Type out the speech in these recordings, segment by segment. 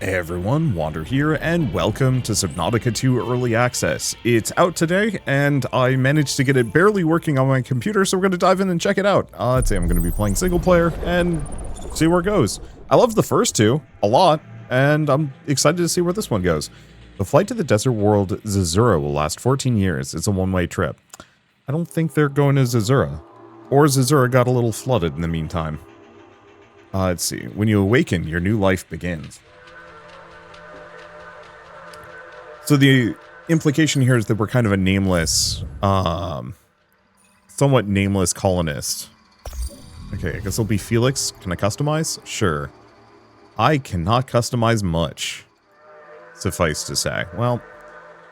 Hey everyone, Wander here, and welcome to Subnautica 2 Early Access. It's out today, and I managed to get it barely working on my computer, so we're going to dive in and check it out. Let's say I'm going to be playing single player, and see where it goes. I love the first two a lot, and I'm excited to see where this one goes. The flight to the desert world Zazura will last 14 years. It's a one-way trip. I don't think they're going to Zazura. Or Zazura got a little flooded in the meantime. Let's see. When you awaken, your new life begins. So the implication here is that we're kind of a nameless, somewhat nameless colonist. Okay, I guess it'll be Felix. Can I customize? Sure. I cannot customize much, suffice to say. Well,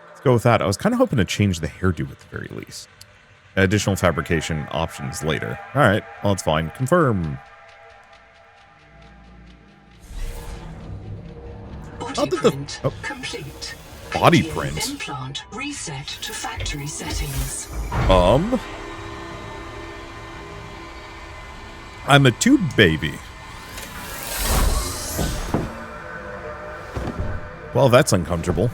let's go with that. I was kind of hoping to change the hairdo at the very least. Additional fabrication options later. All right, well, that's fine. Confirm. Body print complete. Body print. Implant reset to factory settings. I'm a tube baby. Well, that's uncomfortable.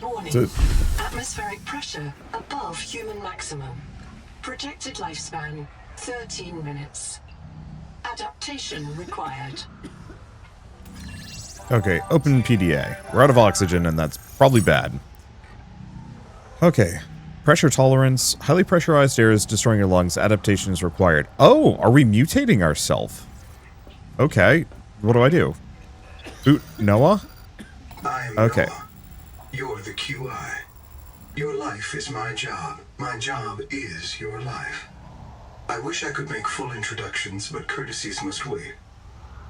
Warning. Atmospheric pressure above human maximum. Projected lifespan 13 minutes. Adaptation required. Okay, open PDA. We're out of oxygen, and that's probably bad. Okay. Pressure tolerance. Highly pressurized air is destroying your lungs. Adaptation is required. Oh, are we mutating ourselves? Okay. What do I do? Boot Noah? Okay. Noah. You're the QI. Your life is my job. My job is your life. I wish I could make full introductions, but courtesies must wait.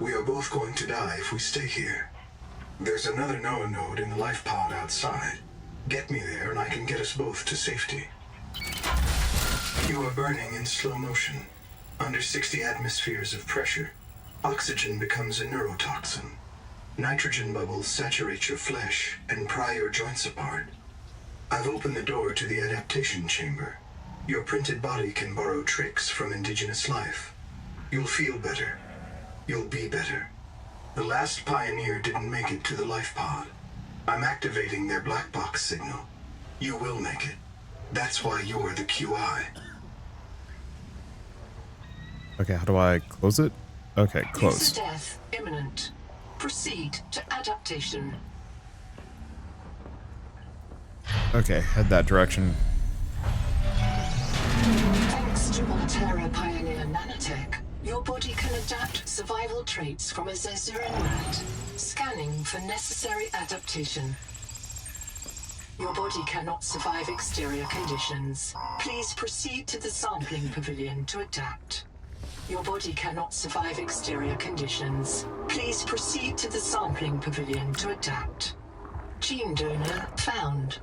We are both going to die if we stay here. There's another Noah node in the life pod outside. Get me there and I can get us both to safety. You are burning in slow motion. Under 60 atmospheres of pressure, oxygen becomes a neurotoxin. Nitrogen bubbles saturate your flesh and pry your joints apart. I've opened the door to the adaptation chamber. Your printed body can borrow tricks from indigenous life. You'll feel better. You'll be better. The last pioneer didn't make it to the life pod. I'm activating their black box signal. You will make it. That's why you're the QI. Okay, how do I close it? Okay, close. User death imminent. Proceed to adaptation. Okay, head that direction. Thanks to Altera Pioneer Nanotech, your body can adapt survival traits from a Zazuran rat, scanning for necessary adaptation. Your body cannot survive exterior conditions. Please proceed to the sampling pavilion to adapt. Your body cannot survive exterior conditions. Please proceed to the sampling pavilion to adapt. Gene donor found.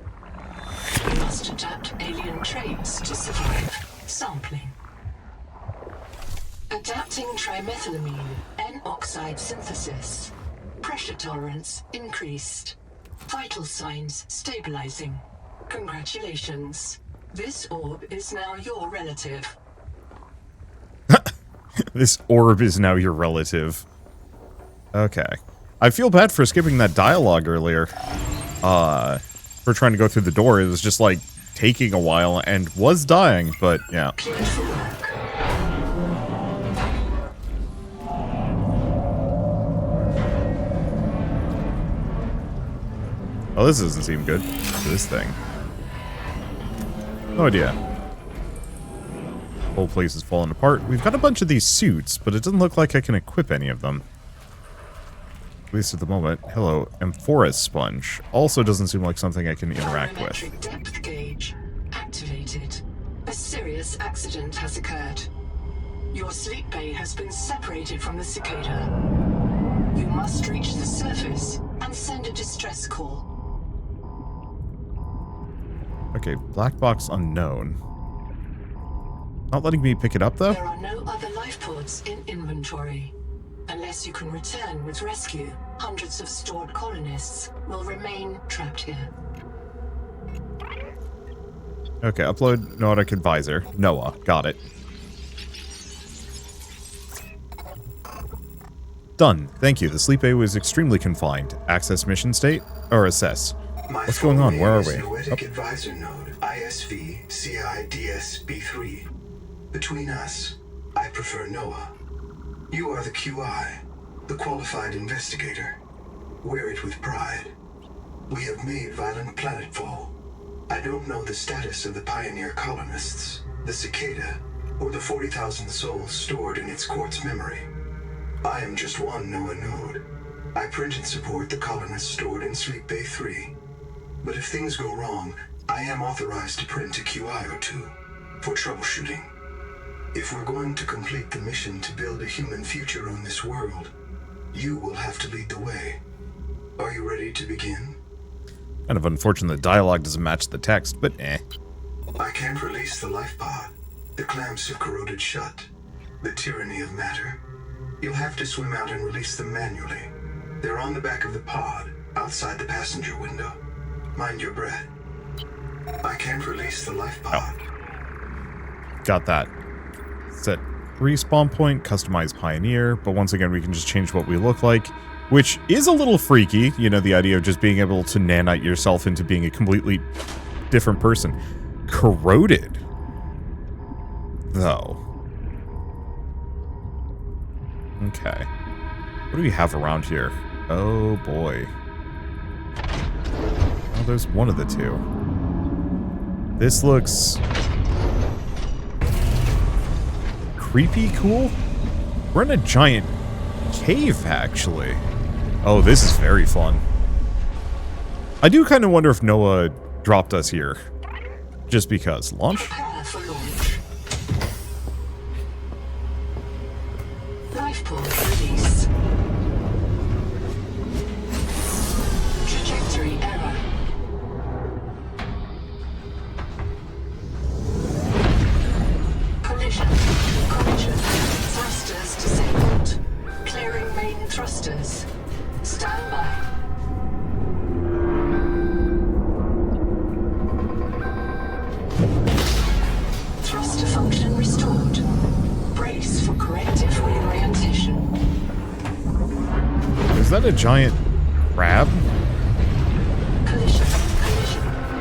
You must adapt alien traits to survive. Sampling. Adapting trimethylamine, N-oxide synthesis. Pressure tolerance increased. Vital signs stabilizing. Congratulations. This orb is now your relative. This orb is now your relative. Okay. I feel bad for skipping that dialogue earlier. For trying to go through the door. It was just like taking a while and was dying, but yeah. Oh, this doesn't seem good. This thing. No idea. Whole place is falling apart. We've got a bunch of these suits, but it doesn't look like I can equip any of them. At least at the moment. Hello, Amphoras Sponge. Also doesn't seem like something I can interact with. Depth gauge activated. A serious accident has occurred. Your sleep bay has been separated from the cicada. You must reach the surface and send a distress call. Okay, black box unknown. Not letting me pick it up, though? There are no other life pods in inventory. Unless you can return with rescue, hundreds of stored colonists will remain trapped here. Okay, upload Nautic Advisor. Noah, got it. Done. Thank you. The sleep bay was extremely confined. Access mission state? Or assess. What's going on? Where are we? Noetic Advisor Node, ISV CIDSB3. Between us, I prefer Noah. You are the QI, the qualified investigator. Wear it with pride. We have made violent planetfall. I don't know the status of the pioneer colonists, the cicada, or the 40,000 souls stored in its quartz memory. I am just one Noah node. I print and support the colonists stored in Sleep Bay 3. But if things go wrong, I am authorized to print a QI or two for troubleshooting. If we're going to complete the mission to build a human future on this world, you will have to lead the way. Are you ready to begin? Kind of unfortunate the dialogue doesn't match the text, but eh. I can't release the life pod. The clamps have corroded shut. The tyranny of matter. You'll have to swim out and release them manually. They're on the back of the pod, outside the passenger window. Mind your breath. I can't release the life pod. Oh. Got that. Set respawn point, customize pioneer, but once again we can just change what we look like, which is a little freaky, you know, the idea of just being able to nanite yourself into being a completely different person. Corroded, though. Okay. What do we have around here? Oh boy. Oh, there's one of the two. This looks creepy cool. We're in a giant cave, actually. Oh, this is very fun. I do kind of wonder if Noah dropped us here. Just because. Launch? Prepare for launch. Life pod release. Trajectory error. Collision. Thrusters disabled. Clearing main thrusters. Stand by. Thruster function restored. Brace for corrective reorientation. Is that a giant crab? Collision.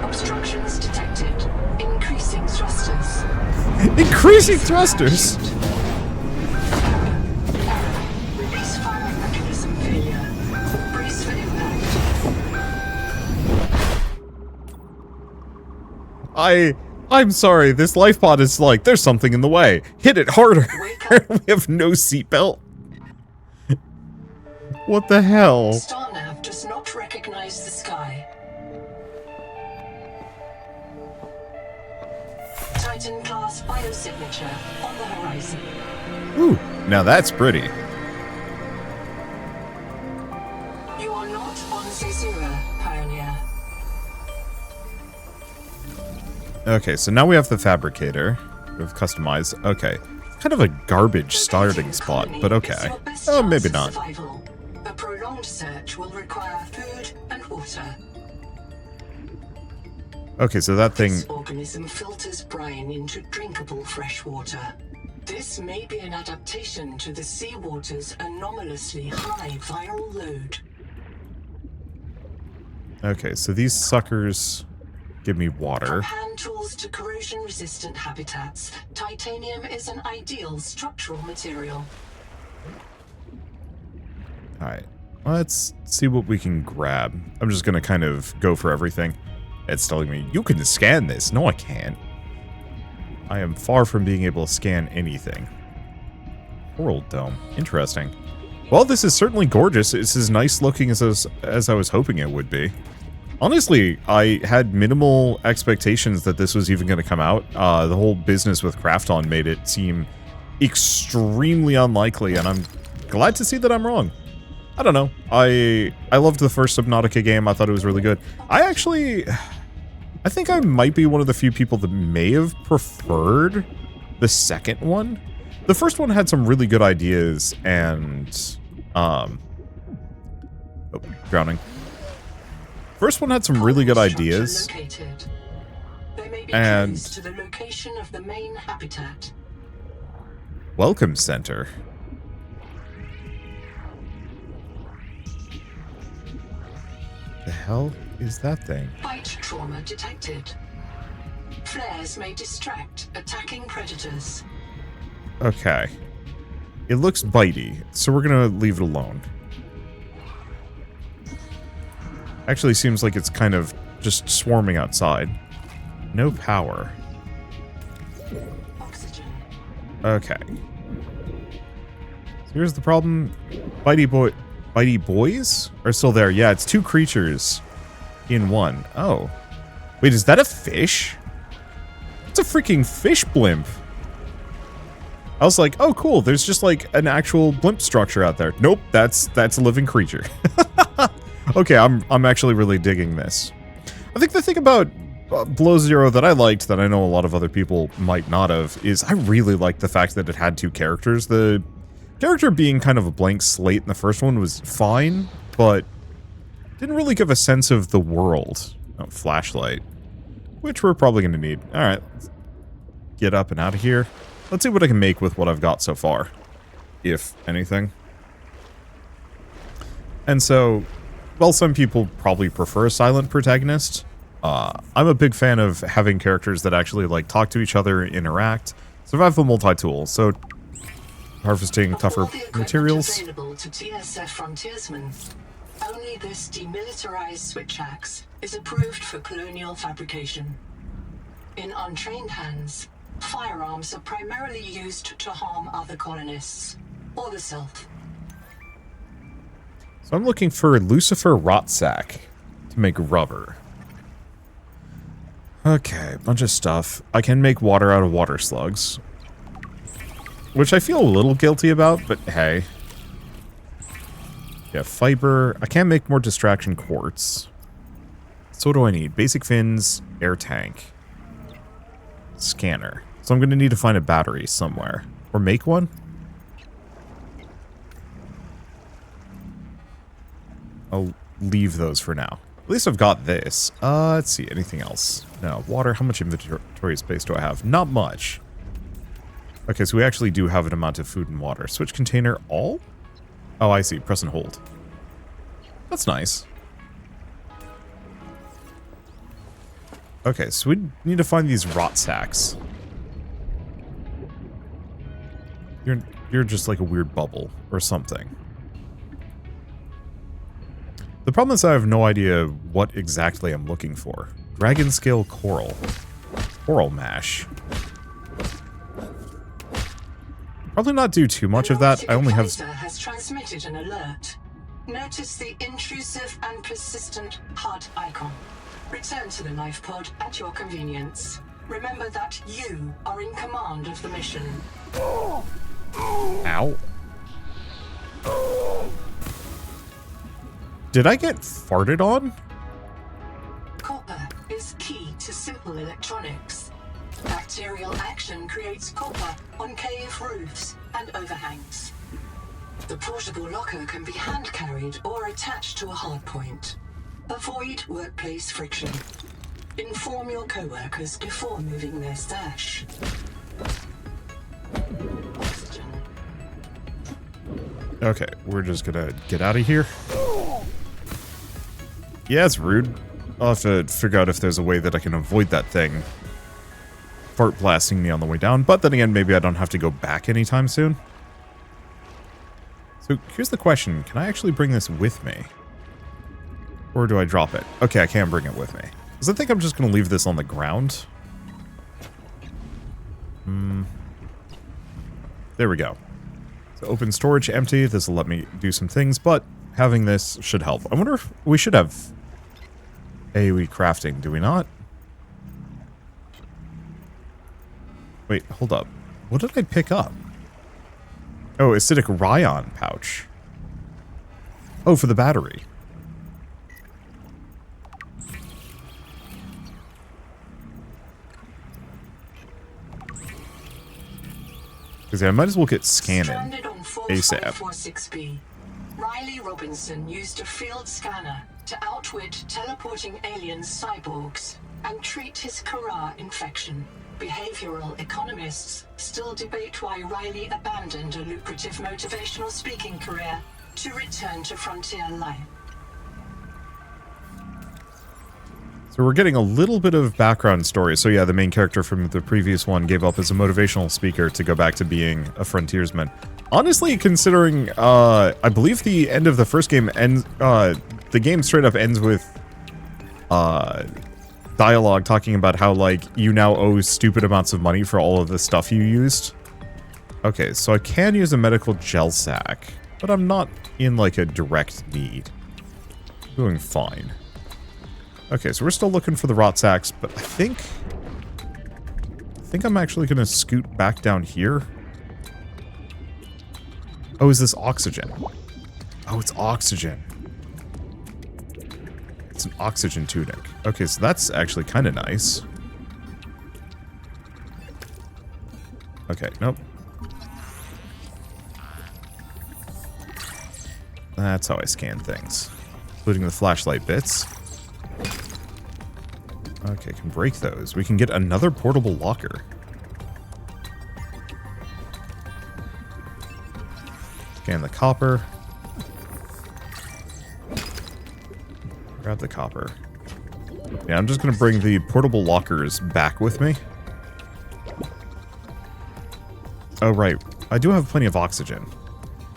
Obstructions detected. Increasing thrusters. Increasing thrusters? Release firing mechanism failure. Brace for impact. I'm sorry, this life pod is like, there's something in the way. Hit it harder. Wake up. We have no seatbelt. What the hell? Starnav does not recognize the sky. Titan class biosignature on the horizon. Ooh, now that's pretty. You are not on Zazura, Pioneer. Okay, so now we have the fabricator. We've customized. Okay. Kind of a garbage starting spot, but okay. Oh, maybe not. Survival. A prolonged search will require food and water. Okay, so that thing... This organism filters brine into drinkable fresh water. This may be an adaptation to the seawater's anomalously high viral load. Okay, so these suckers give me water. From hand tools to corrosion-resistant habitats, titanium is an ideal structural material. Alright, let's see what we can grab. I'm just gonna kind of go for everything. It's telling me, you can scan this. No, I can't. I am far from being able to scan anything. Coral dome. Interesting. Well, this is certainly gorgeous. It's as nice looking as I was hoping it would be. Honestly, I had minimal expectations that this was even going to come out. The whole business with Krafton made it seem extremely unlikely, and I'm glad to see that I'm wrong. I don't know. I loved the first Subnautica game. I thought it was really good. I think I might be one of the few people that may have preferred the second one. The first one had some really good ideas and, oh, drowning. First one had some really good ideas. They may be and close to the location of the main habitat. Welcome center. hell is that thing? Bite trauma detected. Flares may distract attacking predators. Okay. It looks bitey, so we're gonna leave it alone. Actually seems like it's kind of just swarming outside. No power. Oxygen. Okay. So here's the problem. Bitey boys are still there. Yeah, it's 2 creatures in one. Oh. Wait, is that a fish? It's a freaking fish blimp. I was like, oh cool, there's just like an actual blimp structure out there. Nope, that's a living creature. Okay, I'm actually really digging this. I think the thing about Below Zero that I liked, that I know a lot of other people might not have, is I really liked the fact that it had 2 characters. The character being kind of a blank slate in the first one was fine, but didn't really give a sense of the world. Oh, flashlight. Which we're probably going to need. Alright, let's get up and out of here. Let's see what I can make with what I've got so far. If anything. And so, well, some people probably prefer a silent protagonist. I'm a big fan of having characters that actually, like, talk to each other, interact, survival multi-tool, so harvesting tougher materials. Available to TSF frontiersmen. Only this demilitarized switch axe is approved for colonial fabrication. In untrained hands, firearms are primarily used to harm other colonists, or the self. So I'm looking for Lucifer Rotsack to make rubber. Okay, bunch of stuff. I can make water out of water slugs. Which I feel a little guilty about, but hey. Yeah, fiber. I can't make more distraction quartz. So what do I need? Basic fins, air tank, scanner. So I'm going to need to find a battery somewhere. Or make one? I'll leave those for now. At least I've got this. Let's see, anything else? No, water. How much inventory space do I have? Not much. Okay, so we actually do have an amount of food and water. Switch container all? Oh, I see. Press and hold. That's nice. Okay, so we need to find these rot sacks. You're just like a weird bubble or something. The problem is I have no idea what exactly I'm looking for. Dragon scale coral. Coral mash. Probably not do too much of that. I only have... has transmitted an alert. Notice the intrusive and persistent heart icon. Return to the life pod at your convenience. Remember that you are in command of the mission. Ow. Did I get farted on? Copper is key to simple electronics. Bacterial action creates copper on cave roofs and overhangs. The portable locker can be hand-carried or attached to a hardpoint. Avoid workplace friction. Inform your co-workers before moving their stash. Oxygen. Okay, we're just gonna get out of here. Yeah, it's rude. I'll have to figure out if there's a way that I can avoid that thing fart blasting me on the way down, but then again, maybe I don't have to go back anytime soon. So here's the question, can I actually bring this with me? Or do I drop it? Okay, I can bring it with me. Because I think I'm just going to leave this on the ground. There we go. So open storage, empty. This will let me do some things, but having this should help. I wonder if we should have AoE crafting, do we not? Wait, hold up. What did I pick up? Oh, acidic Ryon pouch. Oh, for the battery. Because I might as well get scanning ASAP. 4546B. Riley Robinson used a field scanner to outwit teleporting alien cyborgs and treat his Kara infection. Behavioral economists still debate why Riley abandoned a lucrative motivational speaking career to return to frontier life. So we're getting a little bit of background story. So yeah, the main character from the previous one gave up as a motivational speaker to go back to being a frontiersman. Honestly, considering, I believe the end of the first game ends, the game straight up ends with, dialogue talking about how, like, you now owe stupid amounts of money for all of the stuff you used. Okay, so I can use a medical gel sack, but I'm not in, like, a direct need. Doing fine. Okay, so we're still looking for the rot sacks, but I think I'm actually going to scoot back down here. Oh, is this oxygen? Oh, it's oxygen. It's an oxygen tunic. Okay, so that's actually kind of nice. Okay, nope. That's how I scan things. Including the flashlight bits. Okay, can break those. We can get another portable locker. Scan the copper. Grab the copper. Yeah, I'm just going to bring the portable lockers back with me. Oh, right. I do have plenty of oxygen.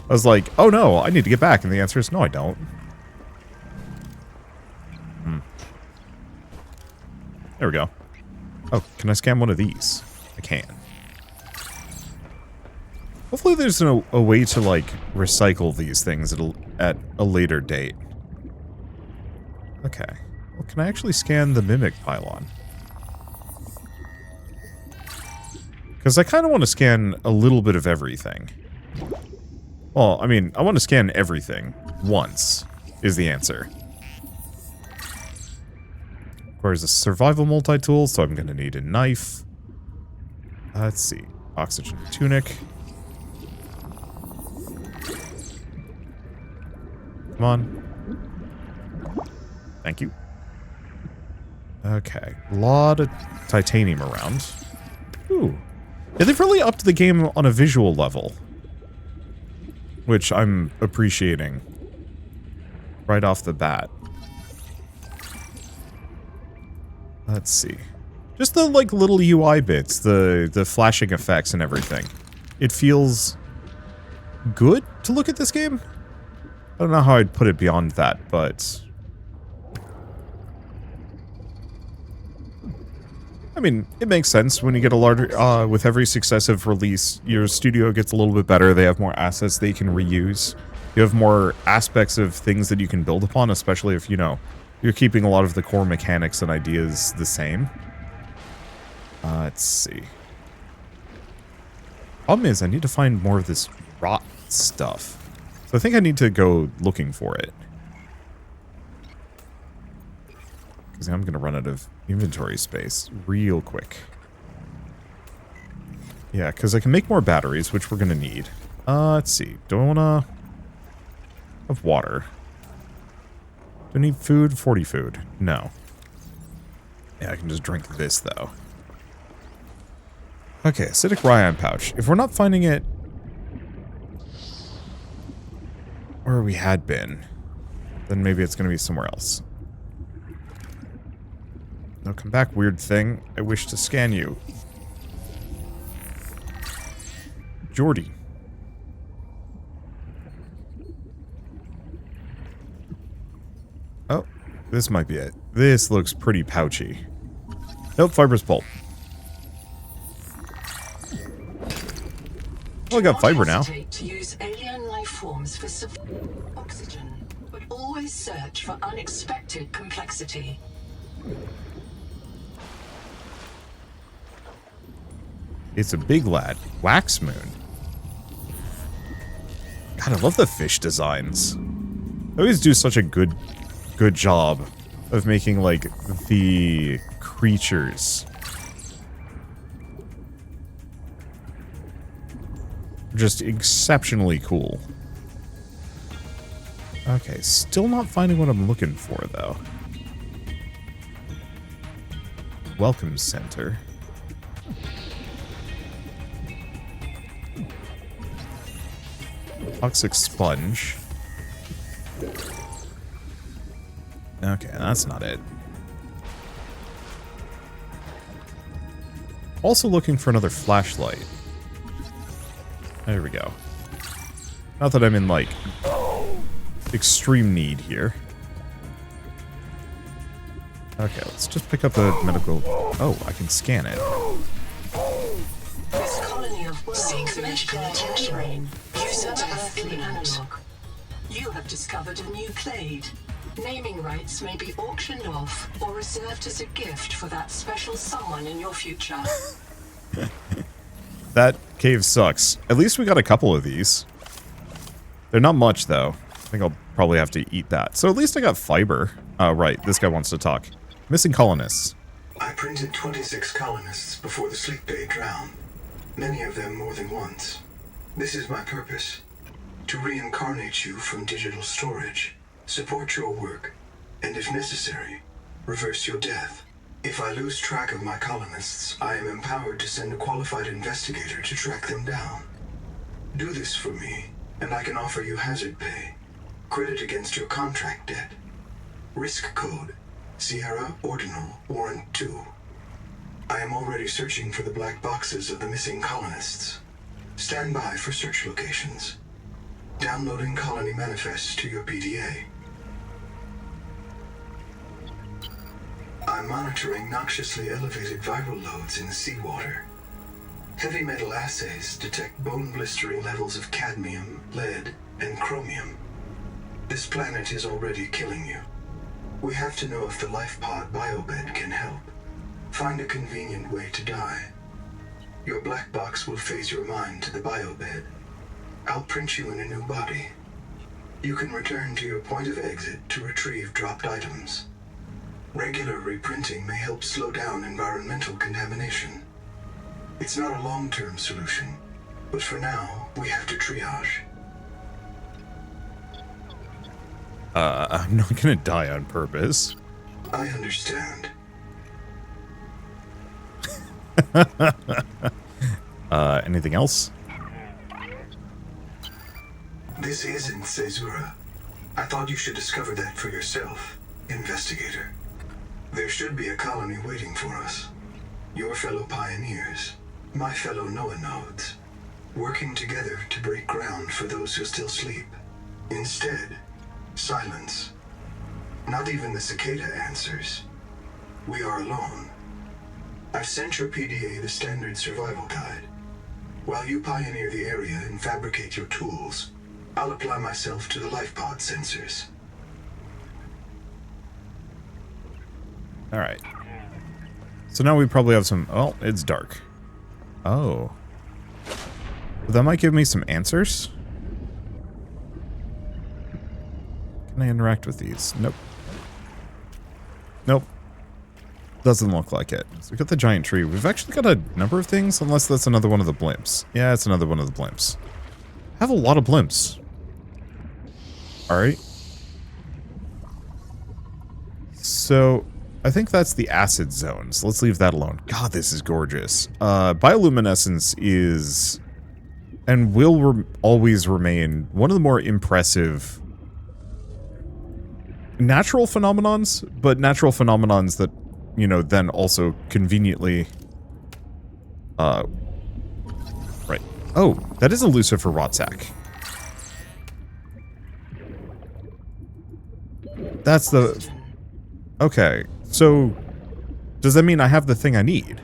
I was like, oh no, I need to get back. And the answer is no, I don't. There we go. Oh, can I scan one of these? I can. Hopefully there's a way to, like, recycle these things at a later date. Okay. Well, can I actually scan the mimic pylon? Because I kind of want to scan a little bit of everything. Well, I mean, I want to scan everything once, is the answer. Requires a survival multi-tool, so I'm going to need a knife. Let's see. Oxygen tunic. Come on. Thank you. Okay. A lot of titanium around. Ooh. Yeah, they've really upped the game on a visual level. Which I'm appreciating. Right off the bat. Let's see. Just the, like, little UI bits, the flashing effects and everything. It feels good to look at this game. I don't know how I'd put it beyond that, but I mean, it makes sense when you get a larger, with every successive release, your studio gets a little bit better, they have more assets they can reuse. You have more aspects of things that you can build upon, especially if, you know, you're keeping a lot of the core mechanics and ideas the same. Let's see. Problem is, I need to find more of this rot stuff. So I think I need to go looking for it. Because I'm going to run out of inventory space real quick. Yeah, because I can make more batteries, which we're going to need. Let's see. Do I want to have water? Do I need food? 40 food. No. Yeah, I can just drink this, though. Okay, acidic Ryan pouch. If we're not finding it where we had been, then maybe it's going to be somewhere else. Now come back, weird thing. I wish to scan you. Jordy. Oh, this might be it. This looks pretty pouchy. Nope, fibrous pulp. Oh, I got fiber now. To use alien life forms for oxygen, but always search for unexpected complexity. It's a big lad. Wax moon. God, I love the fish designs. They always do such a good job of making, like, the creatures just exceptionally cool. Okay, still not finding what I'm looking for, though. Welcome center. Toxic sponge. Okay, that's not it. Also looking for another flashlight. There we go. Not that I'm in, like, extreme need here. Okay, let's just pick up a medical... Oh, I can scan it. This colony of worms medical attention. Use an earthly analog. You have discovered a new clade. Naming rights may be auctioned off or reserved as a gift for that special someone in your future. That cave sucks. At least we got a couple of these. They're not much, though. I think I'll probably have to eat that. So at least I got fiber. Right, this guy wants to talk. Missing colonists. I printed 26 colonists before the sleep bay drowned. Many of them more than once. This is my purpose. To reincarnate you from digital storage, support your work, and if necessary, reverse your death. If I lose track of my colonists, I am empowered to send a qualified investigator to track them down. Do this for me, and I can offer you hazard pay. Credit against your contract debt. Risk code, Sierra Ordinal Warrant 2. I am already searching for the black boxes of the missing colonists. Stand by for search locations. Downloading colony manifests to your PDA. I'm monitoring noxiously elevated viral loads in the seawater. Heavy metal assays detect bone-blistering levels of cadmium, lead, and chromium. This planet is already killing you. We have to know if the life pod biobed can help. Find a convenient way to die. Your black box will phase your mind to the biobed. I'll print you in a new body. You can return to your point of exit to retrieve dropped items. Regular reprinting may help slow down environmental contamination. It's not a long-term solution, but for now, we have to triage. I'm not gonna die on purpose. I understand. Anything else? This isn't Caesura. I thought you should discover that for yourself, investigator. There should be a colony waiting for us. Your fellow pioneers, my fellow Noah nodes, working together to break ground for those who still sleep. Instead, silence. Not even the cicada answers. We are alone. I've sent your PDA the standard survival guide. While you pioneer the area and fabricate your tools, I'll apply myself to the life pod sensors. Alright. So now we probably have some... Oh, it's dark. Oh. Well, that might give me some answers. Can I interact with these? Nope. Nope. Doesn't look like it. So we got the giant tree. We've actually got a number of things, unless that's another one of the blimps. Yeah, it's another one of the blimps. I have a lot of blimps. Alright. So, I think that's the acid zones. Let's leave that alone. God, this is gorgeous. Bioluminescence is, and will always remain, one of the more impressive natural phenomenons, but natural phenomenons that, you know, then also conveniently... Right. Oh, that is elusive for Rotsack. That's the... Okay, so... Does that mean I have the thing I need?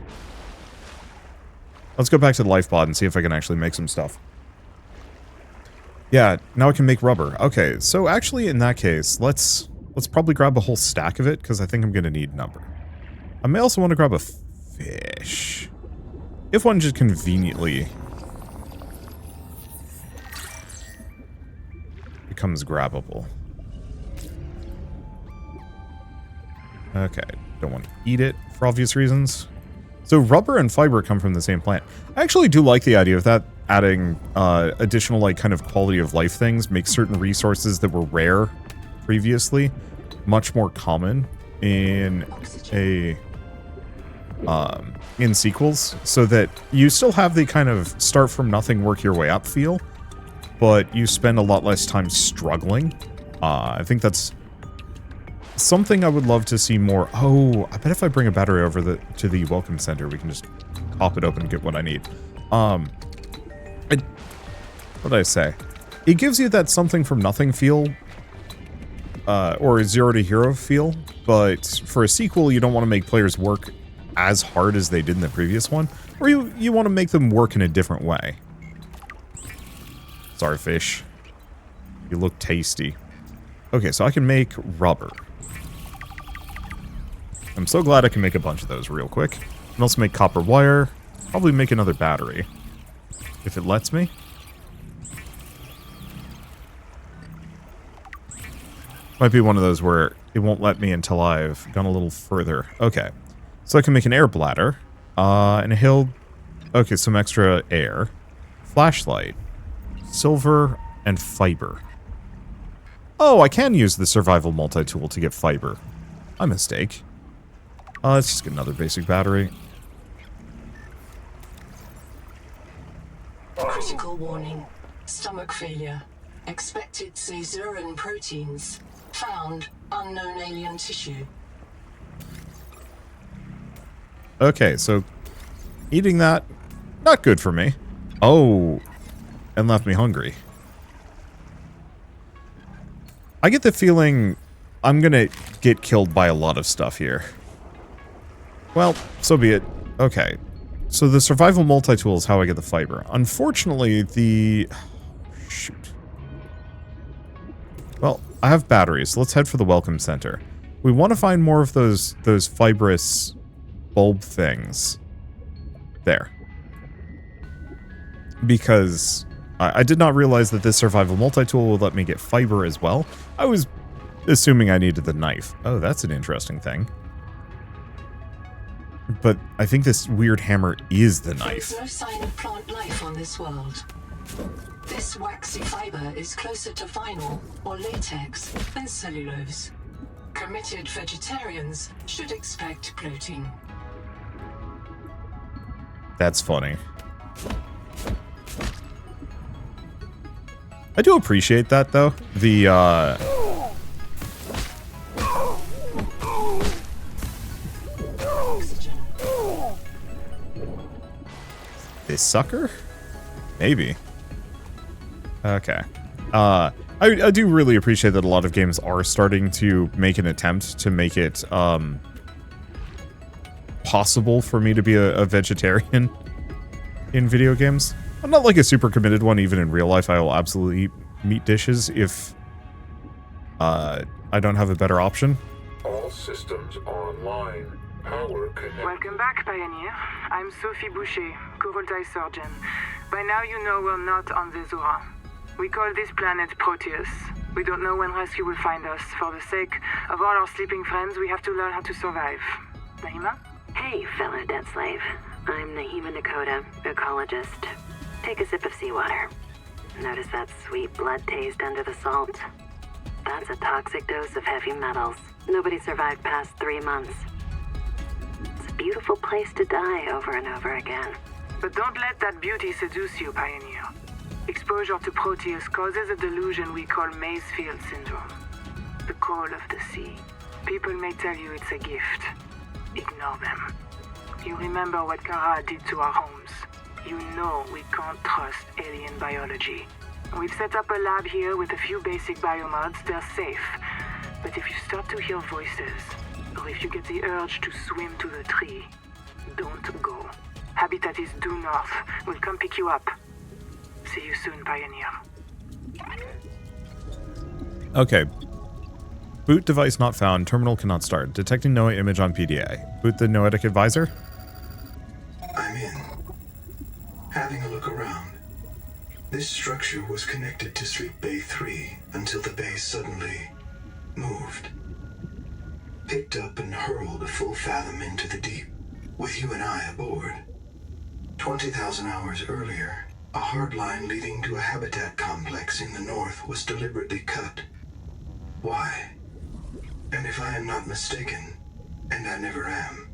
Let's go back to the life pod and see if I can actually make some stuff. Yeah, now I can make rubber. Okay, so actually in that case, let's probably grab a whole stack of it, because I think I'm going to need a number. I may also want to grab a fish. If one just conveniently becomes grabbable. Okay, don't want to eat it for obvious reasons. So rubber and fiber come from the same plant. I actually do like the idea of that, adding additional like kind of quality of life things, make certain resources that were rare previously much more common in in sequels, so that you still have the kind of start from nothing, work your way up feel, but you spend a lot less time struggling. I think that's something I would love to see more. Oh, I bet if I bring a battery over to the welcome center, we can just pop it open and get what I need. What did I say? It gives you that something from nothing feel, or a zero to hero feel, but for a sequel, you don't want to make players work as hard as they did in the previous one, or you want to make them work in a different way. Sorry, fish. You look tasty. Okay, so I can make rubber. I'm so glad I can make a bunch of those real quick. I can also make copper wire. Probably make another battery. If it lets me. Might be one of those where it won't let me until I've gone a little further. Okay. So I can make an air bladder. And a hill... Okay, some extra air. Flashlight. Silver and fiber. Oh, I can use the survival multi-tool to get fiber. My mistake. Let's just get another basic battery. Critical warning. Stomach failure. Expected Caesarean proteins. Found unknown alien tissue. Okay, so eating that, not good for me. Oh, and left me hungry. I get the feeling I'm gonna get killed by a lot of stuff here. Well, so be it. Okay. So the survival multi-tool is how I get the fiber. Unfortunately, the... Shoot. Well, I have batteries. Let's head for the welcome center. We want to find more of those fibrous bulb things. There. Because I did not realize that this survival multi-tool would let me get fiber as well. I was assuming I needed the knife. Oh, that's an interesting thing. But I think this weird hammer is the knife. There's no sign of plant life on this world. This waxy fiber is closer to vinyl or latex than cellulose. Committed vegetarians should expect protein. That's funny. I do appreciate that, though. The, This sucker? Maybe. Okay. I do really appreciate that a lot of games are starting to make an attempt to make it, possible for me to be a vegetarian in video games. I'm not like a super committed one, even in real life. I will absolutely eat meat dishes if I don't have a better option. All systems online. Power connected. Welcome back, Pioneer. I'm Sophie Boucher, Coroltai surgeon. By now you know we're not on the Zora. We call this planet Proteus. We don't know when rescue will find us. For the sake of all our sleeping friends, we have to learn how to survive. Nahima? Hey, fellow dead slave. I'm Nahima Nakota, ecologist. Take a sip of seawater. Notice that sweet blood taste under the salt? That's a toxic dose of heavy metals. Nobody survived past 3 months. It's a beautiful place to die over and over again. But don't let that beauty seduce you, Pioneer. Exposure to Proteus causes a delusion we call Maysfield syndrome. The call of the sea. People may tell you it's a gift. Ignore them. You remember what Kara did to our homes. You know we can't trust alien biology. We've set up a lab here with a few basic biomods. They're safe. But if you start to hear voices, or if you get the urge to swim to the tree, don't go. Habitat is due north. We'll come pick you up. See you soon, Pioneer. Okay. Boot device not found. Terminal cannot start. Detecting NOAA image on PDA. Boot the Noetic advisor. I'm in. Having a look around. This structure was connected to Street Bay 3 until the bay suddenly moved. Picked up and hurled a full fathom into the deep, with you and I aboard. 20,000 hours earlier, a hard line leading to a habitat complex in the north was deliberately cut. Why? And if I am not mistaken, and I never am,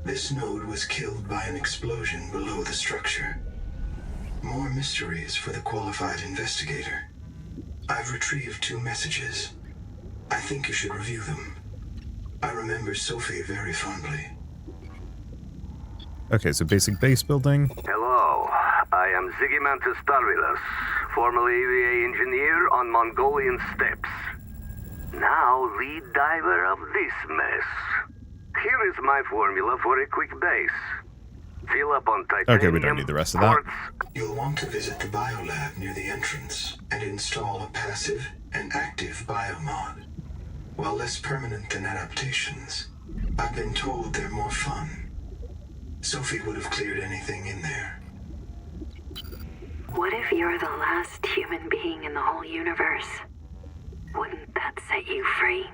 this node was killed by an explosion below the structure. More mysteries for the qualified investigator. I've retrieved 2 messages. I think you should review them. I remember Sophie very fondly. Okay, so basic base building. Hello, I am Zigimantus Starvilus, formerly EVA engineer on Mongolian steppes. Now lead diver of this mess. Here is my formula for a quick base. Fill up on titanium. Okay, we don't need the rest of that. quartz. You'll want to visit the biolab near the entrance and install a passive and active biomod. While less permanent than adaptations, I've been told they're more fun. Sophie would have cleared anything in there. What if you're the last human being in the whole universe? Wouldn't that set you free?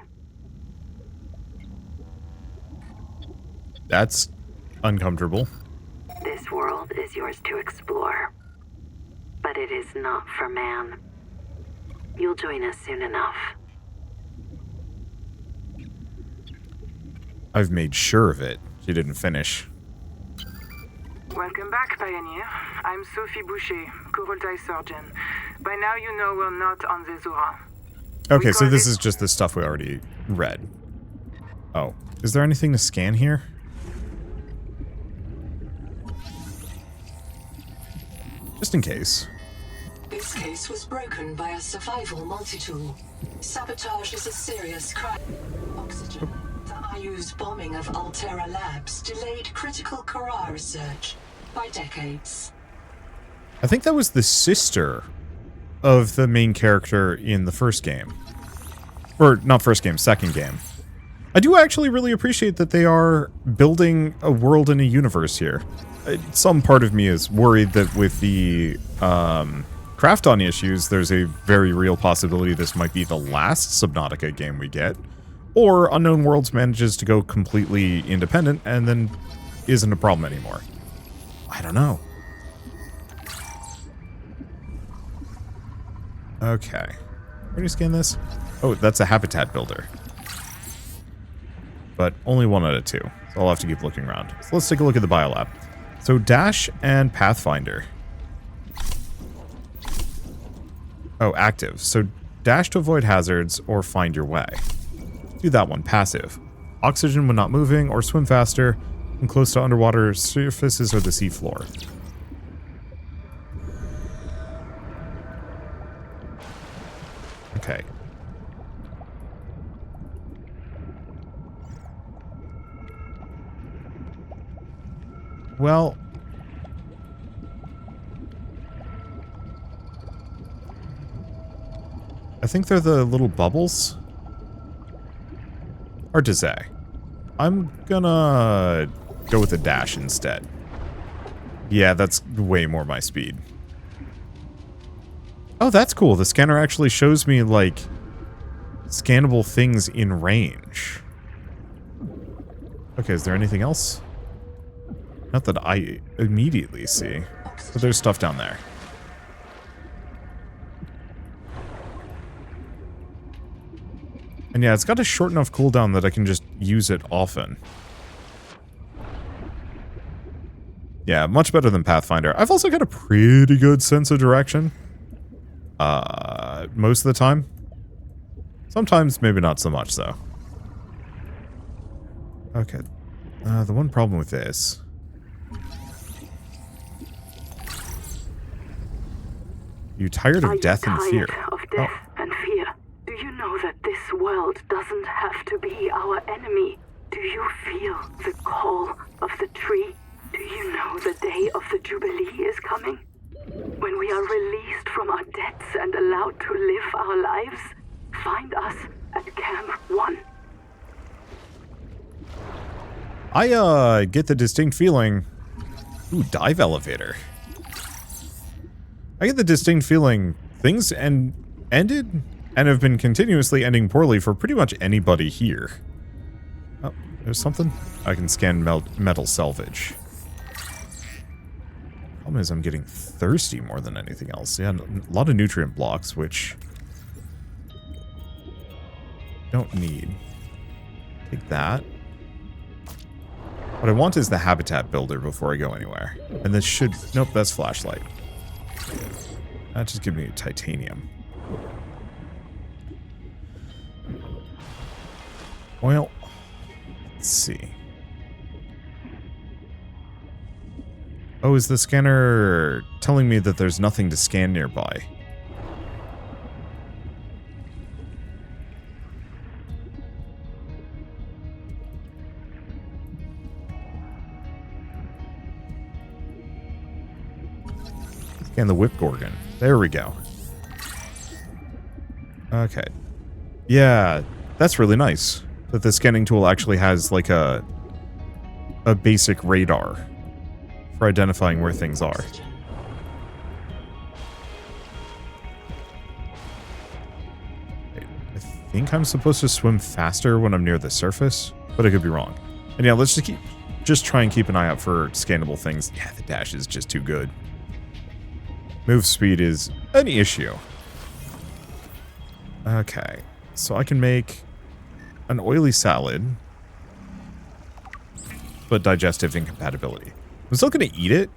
That's uncomfortable. This world is yours to explore. But it is not for man. You'll join us soon enough. I've made sure of it. She didn't finish. Welcome back, Pioneer. I'm Sophie Boucher, Kurultai surgeon. By now you know we're not on the Zura. Okay, We so call this it- is just the stuff we already read. Oh, is there anything to scan here? Just in case. This case was broken by a survival multi-tool. Sabotage is a serious crime. Oxygen. The IU's bombing of Altera Labs delayed critical Kara research by decades. I think that was the sister of the main character in the first game. Or, not first game, second game. I do actually really appreciate that they are building a world and a universe here. Some part of me is worried that with the craft-on issues, there's a very real possibility this might be the last Subnautica game we get. Or Unknown Worlds manages to go completely independent and then isn't a problem anymore. I don't know. Okay. Where do you scan this? Oh, that's a habitat builder. But only 1 out of 2. So I'll have to keep looking around. So let's take a look at the biolab. So Dash and Pathfinder. Oh, active. So dash to avoid hazards or find your way. Do that one, passive. Oxygen when not moving or swim faster and close to underwater surfaces or the seafloor. Okay. Well, I think they're the little bubbles. Hard to say. I'm gonna go with a dash instead. Yeah, that's way more my speed. Oh, that's cool. The scanner actually shows me, like, scannable things in range. Okay, is there anything else? Not that I immediately see. But there's stuff down there. And yeah, it's got a short enough cooldown that I can just use it often. Yeah, much better than Pathfinder. I've also got a pretty good sense of direction. Most of the time. Sometimes, maybe not so much, though. Okay. The one problem with this... You tired of death and fear? Of death and fear. Do you know that this world doesn't have to be our enemy? Do you feel the call of the tree? Do you know the day of the Jubilee is coming? When we are released from our debts and allowed to live our lives? Find us at Camp 1. I get the distinct feeling... Ooh, dive elevator. I get the distinct feeling things ended and have been continuously ending poorly for pretty much anybody here. Oh, there's something? I can scan metal salvage. Problem is I'm getting thirsty more than anything else. Yeah, a lot of nutrient blocks, which... don't need. Take that. What I want is the habitat builder before I go anywhere. And this should... Nope, that's flashlight. That just gives me titanium. Well, let's see. Oh, is the scanner telling me that there's nothing to scan nearby? Scan the whip gorgon. There we go. Okay. Yeah, that's really nice. That the scanning tool actually has like a basic radar for identifying where things are. I think I'm supposed to swim faster when I'm near the surface, but I could be wrong. And yeah, let's just try and keep an eye out for scannable things. Yeah, the dash is just too good. Move speed is an issue. Okay, so I can make an oily salad, but digestive incompatibility. I'm still gonna eat it.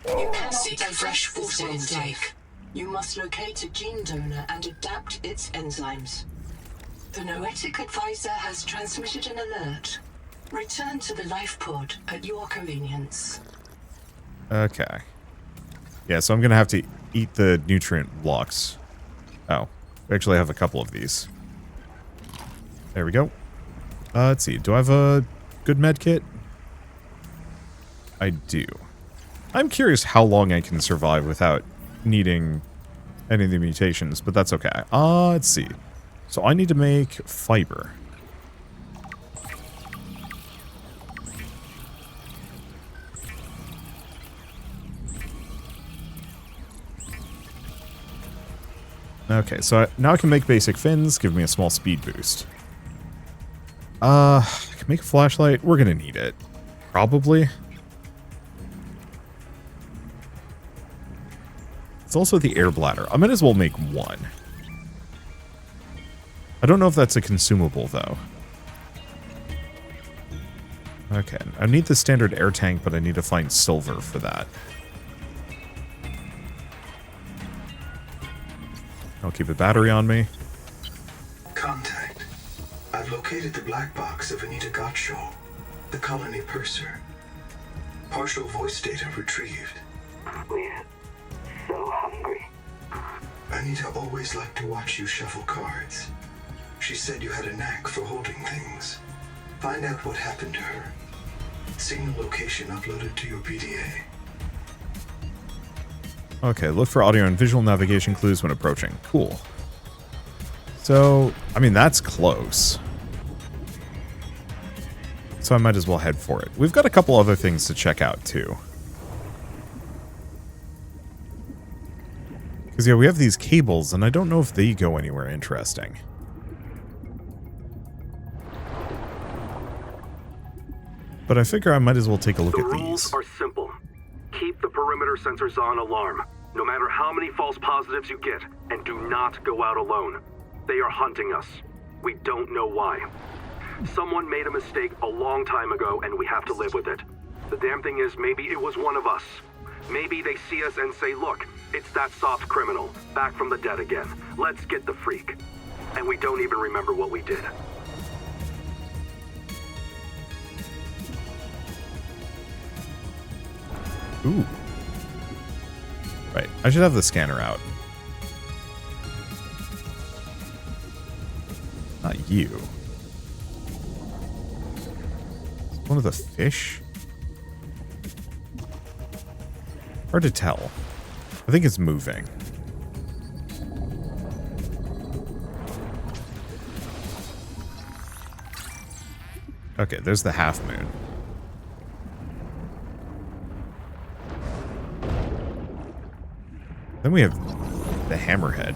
You cannot seek fresh water intake. You must locate a gene donor and adapt its enzymes. The Noetic advisor has transmitted an alert. Return to the life pod at your convenience. Okay. Yeah, so I'm gonna have to eat the nutrient blocks. Oh, we actually have a couple of these. There we go. Let's see. Do I have a good med kit? I do. I'm curious how long I can survive without needing any of the mutations, but that's okay. Let's see. So I need to make fiber. Okay, so now I can make basic fins, give me a small speed boost. I can make a flashlight. We're gonna need it. Probably. It's also the air bladder. I might as well make one. I don't know if that's a consumable, though. Okay, I need the standard air tank, but I need to find silver for that. I'll keep a battery on me. Contact. I've located the black box of Anita Gottschall, the colony purser. Partial voice data retrieved. We're so hungry. Anita always liked to watch you shuffle cards. She said you had a knack for holding things. Find out what happened to her. Signal location uploaded to your PDA. Okay, look for audio and visual navigation clues when approaching. Cool. So, I mean, that's close. So I might as well head for it. We've got a couple other things to check out, too. Because, yeah, we have these cables, and I don't know if they go anywhere interesting. But I figure I might as well take a look at these. The rules are simple. Keep the perimeter sensors on alarm, no matter how many false positives you get, and do not go out alone. They are hunting us. We don't know why. Someone made a mistake a long time ago, and we have to live with it. The damn thing is, maybe it was one of us. Maybe they see us and say, look, it's that soft criminal, back from the dead again. Let's get the freak. And we don't even remember what we did. Ooh. Right, I should have the scanner out. Not you. One of the fish? Hard to tell. I think it's moving. Okay, there's the half moon. Then we have the hammerhead.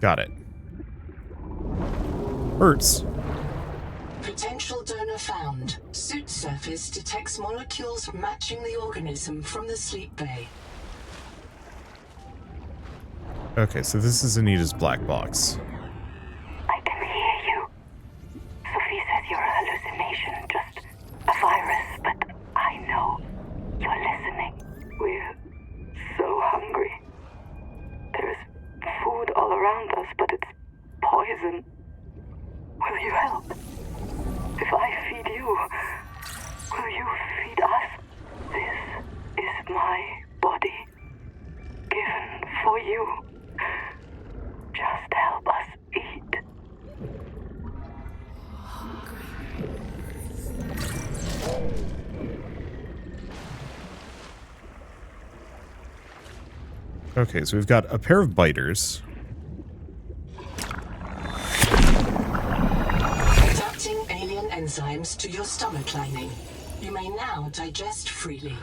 Got it. Hurts. Potential donor found. Suit surface detects molecules matching the organism from the sleep bay. Okay, so this is Anita's black box. I can hear you. Sophie says you're a hallucination, just a virus, but I know you're listening. We're so hungry. There's food all around us, but it's poison. Okay, so we've got a pair of biters. Adapting alien enzymes to your stomach lining. You may now digest freely.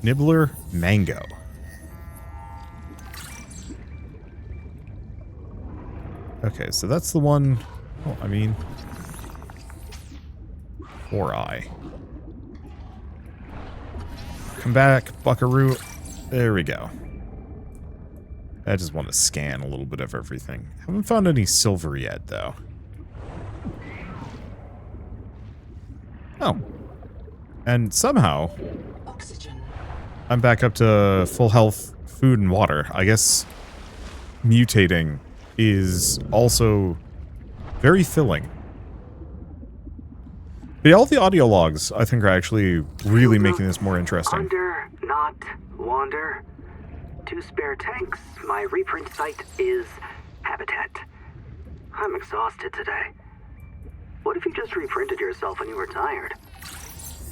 Nibbler mango. Okay, so that's the one. Well, I mean, poor eye. Come back, buckaroo. There we go. I just want to scan a little bit of everything. Haven't found any silver yet, though. Oh. And somehow, Oxygen. I'm back up to full health, food, and water. I guess mutating is also very filling. But yeah, all the audio logs, I think, are actually really making this more interesting. Under, not wander. 2 spare tanks. My reprint site is habitat. I'm exhausted today. What if you just reprinted yourself when you were tired?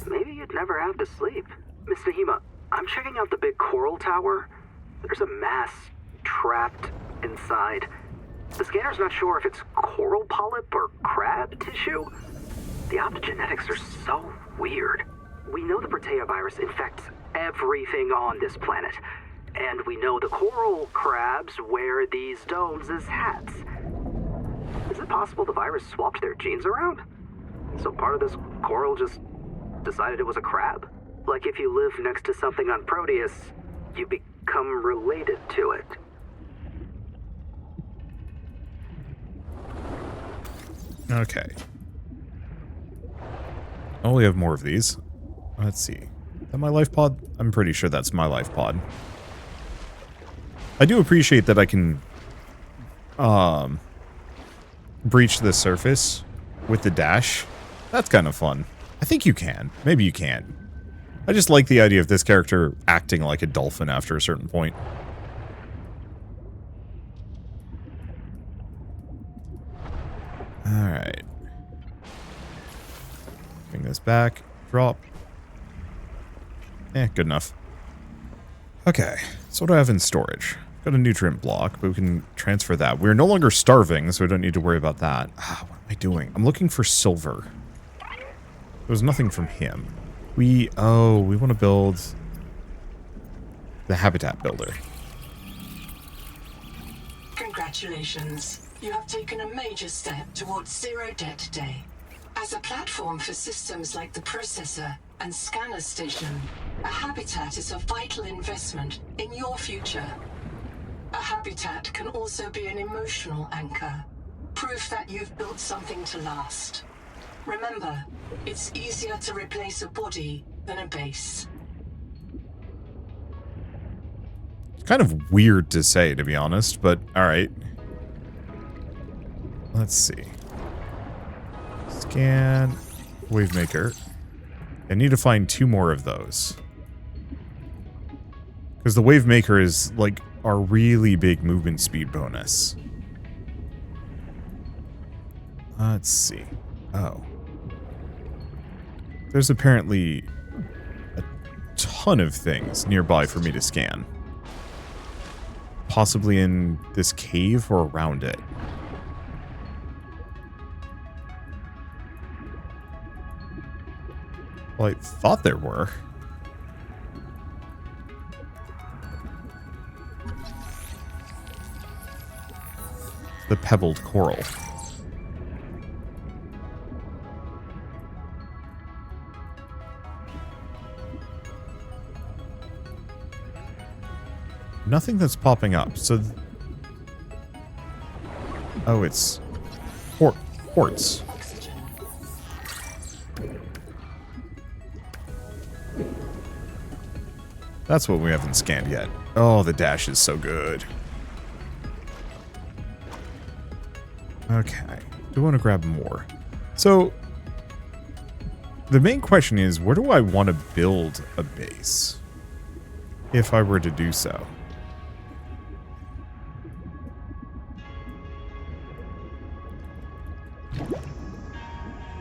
Maybe you'd never have to sleep. Miss Nahima, I'm checking out the big coral tower. There's a mass trapped inside. The scanner's not sure if it's coral polyp or crab tissue. The optogenetics are so weird. We know the Protea virus infects everything on this planet. And we know the coral crabs wear these domes as hats. Is it possible the virus swapped their genes around? So part of this coral just decided it was a crab? Like if you live next to something on Proteus, you become related to it. Okay. Oh, we have more of these. Let's see. Is that my life pod? I'm pretty sure that's my life pod. I do appreciate that I can breach the surface with the dash. That's kind of fun. I think you can. Maybe you can't. I just like the idea of this character acting like a dolphin after a certain point. Alright. Bring this back. Drop. Good enough. Okay, so what do I have in storage? Got a nutrient block, but we can transfer that. We're no longer starving, so we don't need to worry about that. What am I doing? I'm looking for silver. There's nothing from him. We want to build the habitat builder. Congratulations. You have taken a major step towards zero debt today. As a platform for systems like the processor and scanner station, a habitat is a vital investment in your future. A habitat can also be an emotional anchor, proof that you've built something to last. Remember, it's easier to replace a body than a base. Kind of weird to say, to be honest, but alright. Let's see. Scan. Wavemaker. I need to find 2 more of those. Because the Wavemaker is, like, our really big movement speed bonus. Let's see. Oh. There's apparently a ton of things nearby for me to scan. Possibly in this cave or around it. Well, I thought there were. The pebbled coral. Nothing that's popping up, so... Oh, it's... quartz. That's what we haven't scanned yet. Oh, the dash is so good. Okay. Do want to grab more. So, the main question is, where do I want to build a base? If I were to do so.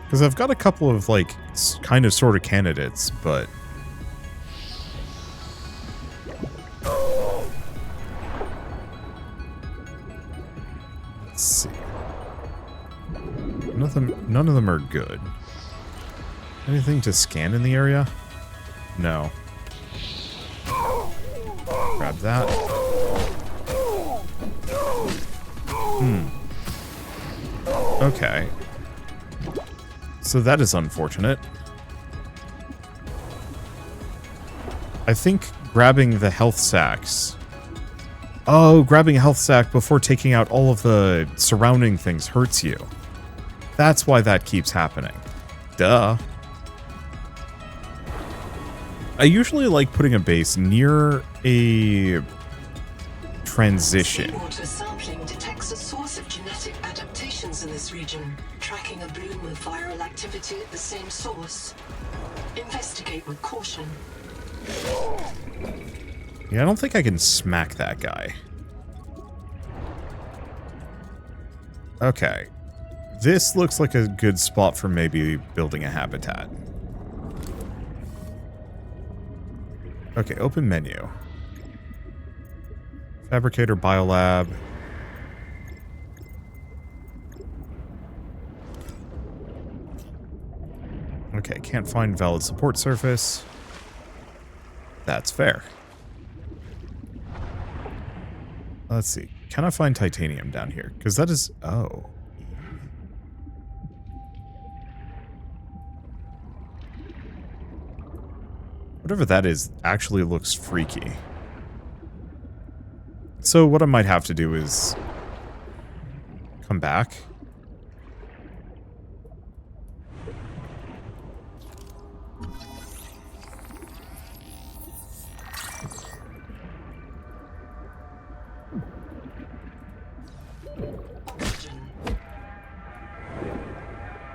Because I've got a couple of, like, kind of sort of candidates, but none of them are good. Anything to scan in the area? No. Grab that. Okay. So that is unfortunate. I think grabbing the health sacks... Oh, grabbing a health sack before taking out all of the surrounding things hurts you. That's why that keeps happening. Duh. I usually like putting a base near a transition. Seawater sampling detects a source of genetic adaptations in this region, tracking a bloom of viral activity at the same source. Investigate with caution. Yeah, I don't think I can smack that guy. Okay. This looks like a good spot for maybe building a habitat. Okay, open menu. Fabricator Biolab. Okay, can't find valid support surface. That's fair. Let's see. Can I find titanium down here? Because that is... Oh. Whatever that is actually looks freaky. So what I might have to do is... come back.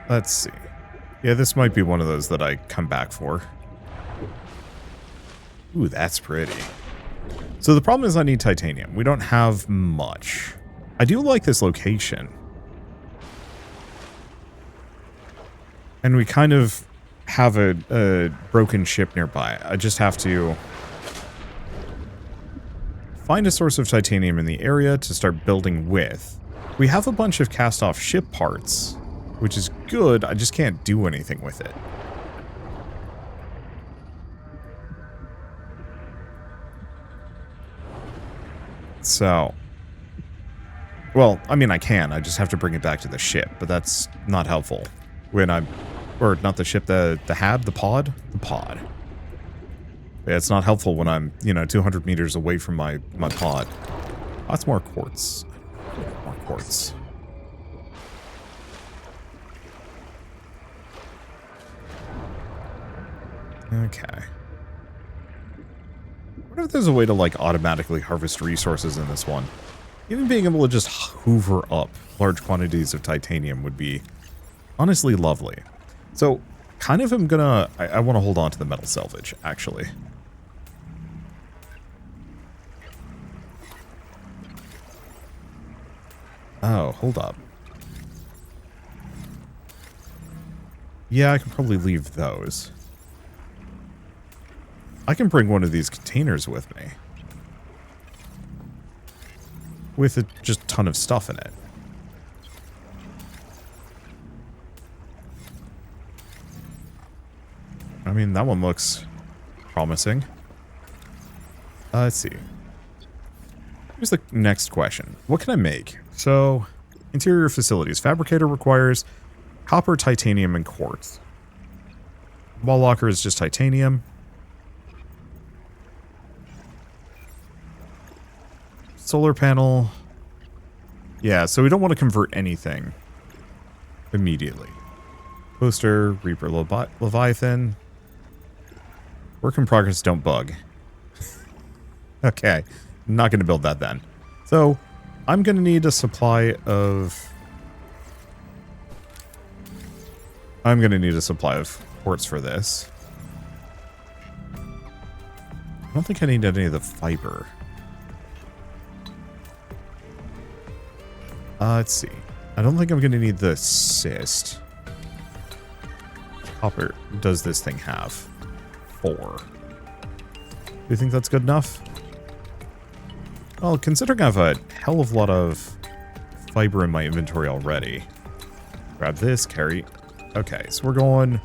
Let's see. Yeah, this might be one of those that I come back for. Ooh, that's pretty. So the problem is I need titanium. We don't have much. I do like this location. And we kind of have a broken ship nearby. I just have to find a source of titanium in the area to start building with. We have a bunch of cast-off ship parts, which is good. I just can't do anything with it. So, well, I mean, I can. I just have to bring it back to the ship, but that's not helpful. When I'm, or not the ship, the HAB, the pod? The pod. Yeah, it's not helpful when I'm, you know, 200 meters away from my pod. Lots more quartz. More quartz. Okay. What if there's a way to, like, automatically harvest resources in this one? Even being able to just hoover up large quantities of titanium would be honestly lovely. So, kind of am gonna... I want to hold on to the metal salvage, actually. Oh, hold up. Yeah, I can probably leave those. I can bring one of these containers with me. With just a ton of stuff in it. I mean, that one looks promising. Let's see. Here's the next question. What can I make? So, interior facilities. Fabricator requires copper, titanium, and quartz. Wall locker is just titanium. Solar panel. Yeah, so we don't want to convert anything immediately. Poster, Reaper Leviathan. Work in progress, don't bug. Okay, not going to build that then. So, I'm going to need a supply of... I'm going to need a supply of quartz for this. I don't think I need any of the fiber. Let's see. I don't think I'm going to need the cyst. Copper does this thing have? 4. Do you think that's good enough? Well, considering I have a hell of a lot of fiber in my inventory already. Grab this, carry. Okay, so we're going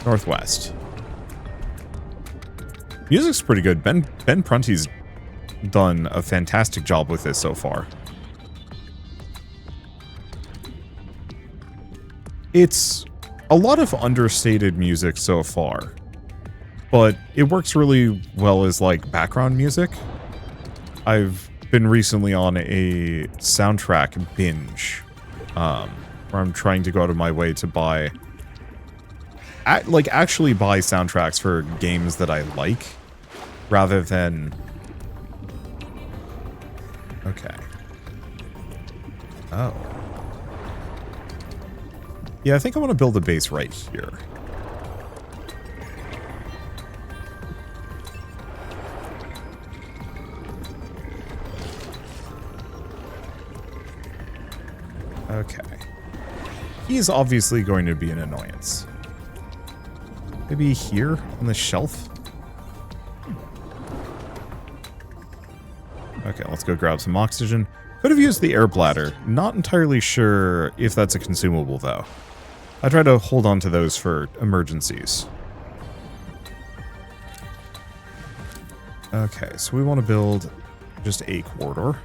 northwest. Music's pretty good. Ben Prunty's done a fantastic job with this so far. It's a lot of understated music so far, but it works really well as like background music. I've been recently on a soundtrack binge, where I'm trying to go out of my way to buy, actually buy soundtracks for games that I like, rather than... Okay. Oh. Yeah, I think I want to build a base right here. Okay. He's obviously going to be an annoyance. Maybe here on the shelf? Okay, let's go grab some oxygen. Could have used the air bladder. Not entirely sure if that's a consumable, though. I try to hold on to those for emergencies. Okay, so we want to build just a corridor.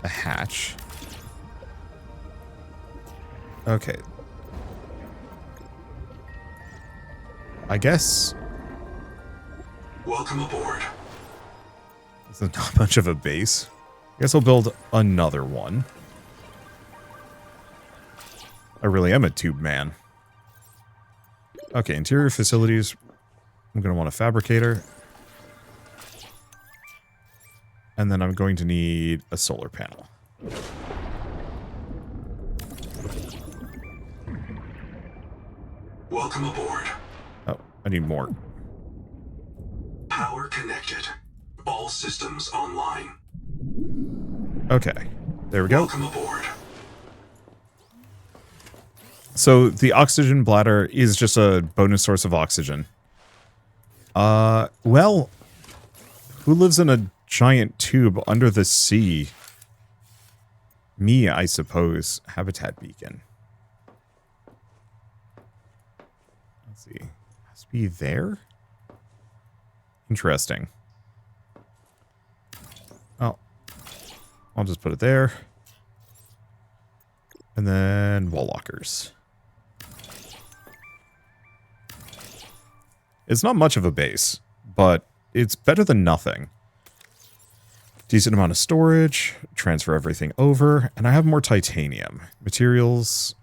A hatch. Okay. I guess... Welcome aboard. This is not much of a base. I guess I'll build another one. I really am a tube man. Okay, interior facilities. I'm going to want a fabricator. And then I'm going to need a solar panel. Welcome aboard. Oh, I need more. Power connected. All systems online. Okay, there we go. Welcome aboard. So the oxygen bladder is just a bonus source of oxygen. Well, who lives in a giant tube under the sea? Me, I suppose. Habitat beacon. Let's see. Has to be there? Interesting. Oh. I'll just put it there. And then wall lockers. It's not much of a base, but it's better than nothing. Decent amount of storage, transfer everything over, and I have more titanium. Materials.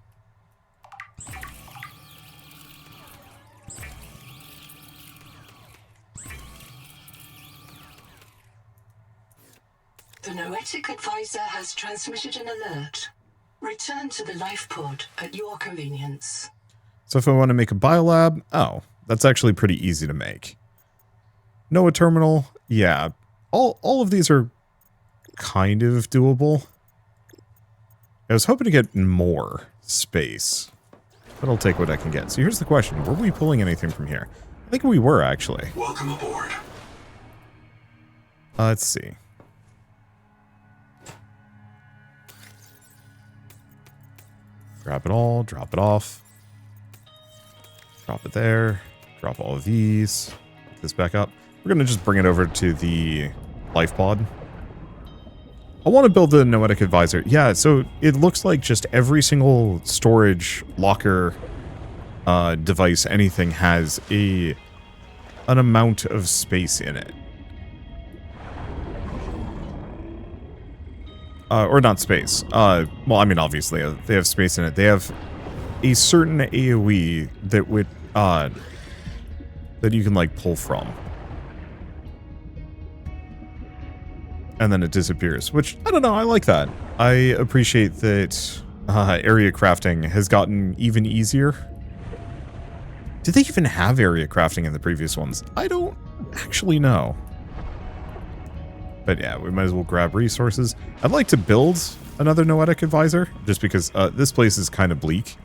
The Noetic Advisor has transmitted an alert. Return to the life pod at your convenience. So if I want to make a biolab, oh, that's actually pretty easy to make. NOAA terminal, yeah. All of these are kind of doable. I was hoping to get more space, but I'll take what I can get. So here's the question. Were we pulling anything from here? I think we were, actually. Welcome aboard. Let's see. Grab it all, drop it off. Drop it there. Drop all of these. Put this back up. We're going to just bring it over to the life pod. I want to build the Noetic Advisor. Yeah, so it looks like just every single storage locker device, anything, has an amount of space in it. Or not space. Well, I mean, obviously, they have space in it. They have a certain AoE that would, that you can, like, pull from. And then it disappears, which, I don't know, I like that. I appreciate that area crafting has gotten even easier. Did they even have area crafting in the previous ones? I don't actually know. But yeah, we might as well grab resources. I'd like to build another Noetic Advisor, just because this place is kind of bleak.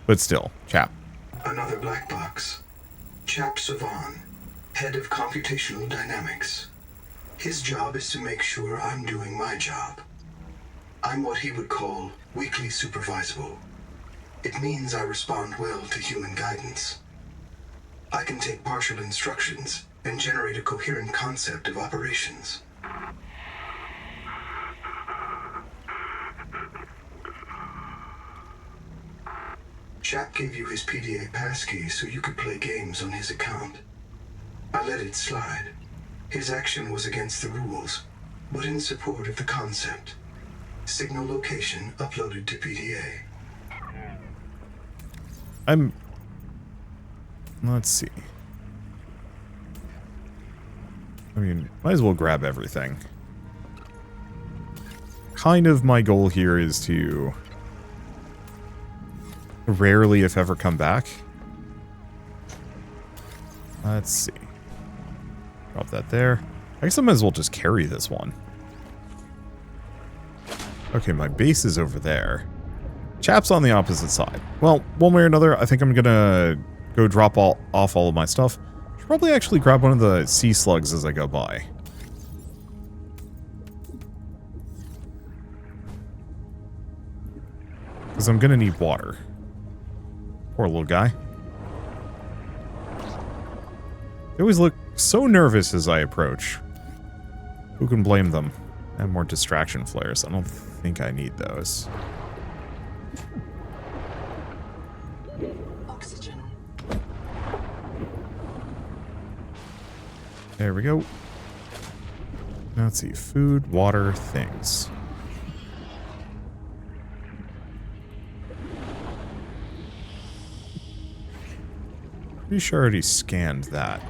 But still, chap. Another black box. Chap Savan, head of computational dynamics. His job is to make sure I'm doing my job. I'm what he would call weakly supervisable. It means I respond well to human guidance. I can take partial instructions and generate a coherent concept of operations. Chap gave you his PDA passkey so you could play games on his account. I let it slide. His action was against the rules, but in support of the concept. Signal location uploaded to PDA. Let's see. I mean, might as well grab everything. Kind of my goal here is to rarely, if ever, come back. Let's see. Drop that there. I guess I might as well just carry this one. Okay, my base is over there. Chap's on the opposite side. Well, one way or another, I think I'm gonna go drop off all of my stuff. Should probably actually grab one of the sea slugs as I go by. Because I'm gonna need water. Poor little guy. They always look so nervous as I approach. Who can blame them? I have more distraction flares. I don't think I need those. Oxygen. There we go. Now let's see. Food, water, things. Pretty sure I already scanned that.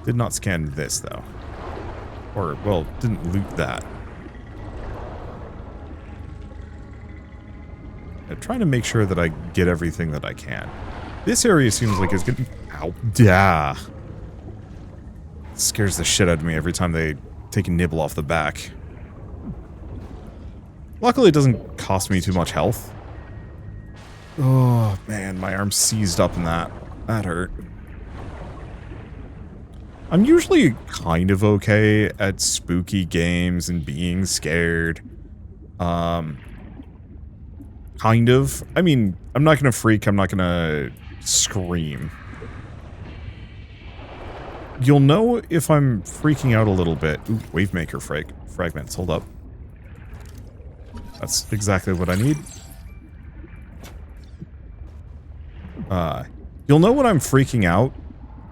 Did not scan this, though. Or, well, didn't loot that. I'm trying to make sure that I get everything that I can. This area seems like it's getting... Ow. Yeah. It scares the shit out of me every time they take a nibble off the back. Luckily, it doesn't cost me too much health. Oh, man, my arm's seized up in that. That hurt. I'm usually kind of okay at spooky games and being scared. Kind of. I mean, I'm not gonna freak, I'm not gonna scream. You'll know if I'm freaking out a little bit. Ooh, Wavemaker fragments, hold up. That's exactly what I need. You'll know when I'm freaking out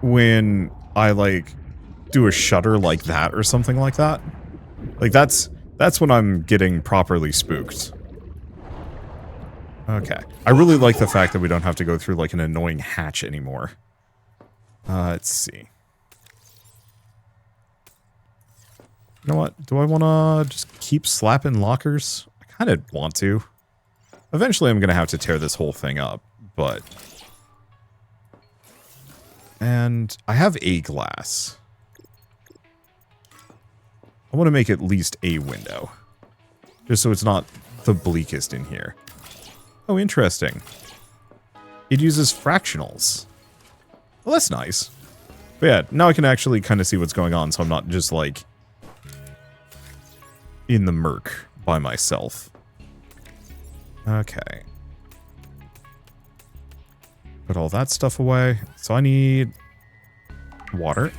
when I, like, do a shudder like that or something like that. Like, that's when I'm getting properly spooked. Okay. I really like the fact that we don't have to go through, like, an annoying hatch anymore. Let's see. You know what? Do I want to just keep slapping lockers? I kind of want to. Eventually, I'm going to have to tear this whole thing up, but... And I have a glass. I want to make at least a window. Just so it's not the bleakest in here. Oh, interesting. It uses fractionals. Well, that's nice. But yeah, now I can actually kind of see what's going on, so I'm not just, like, in the murk by myself. Okay. Put all that stuff away. So I need water.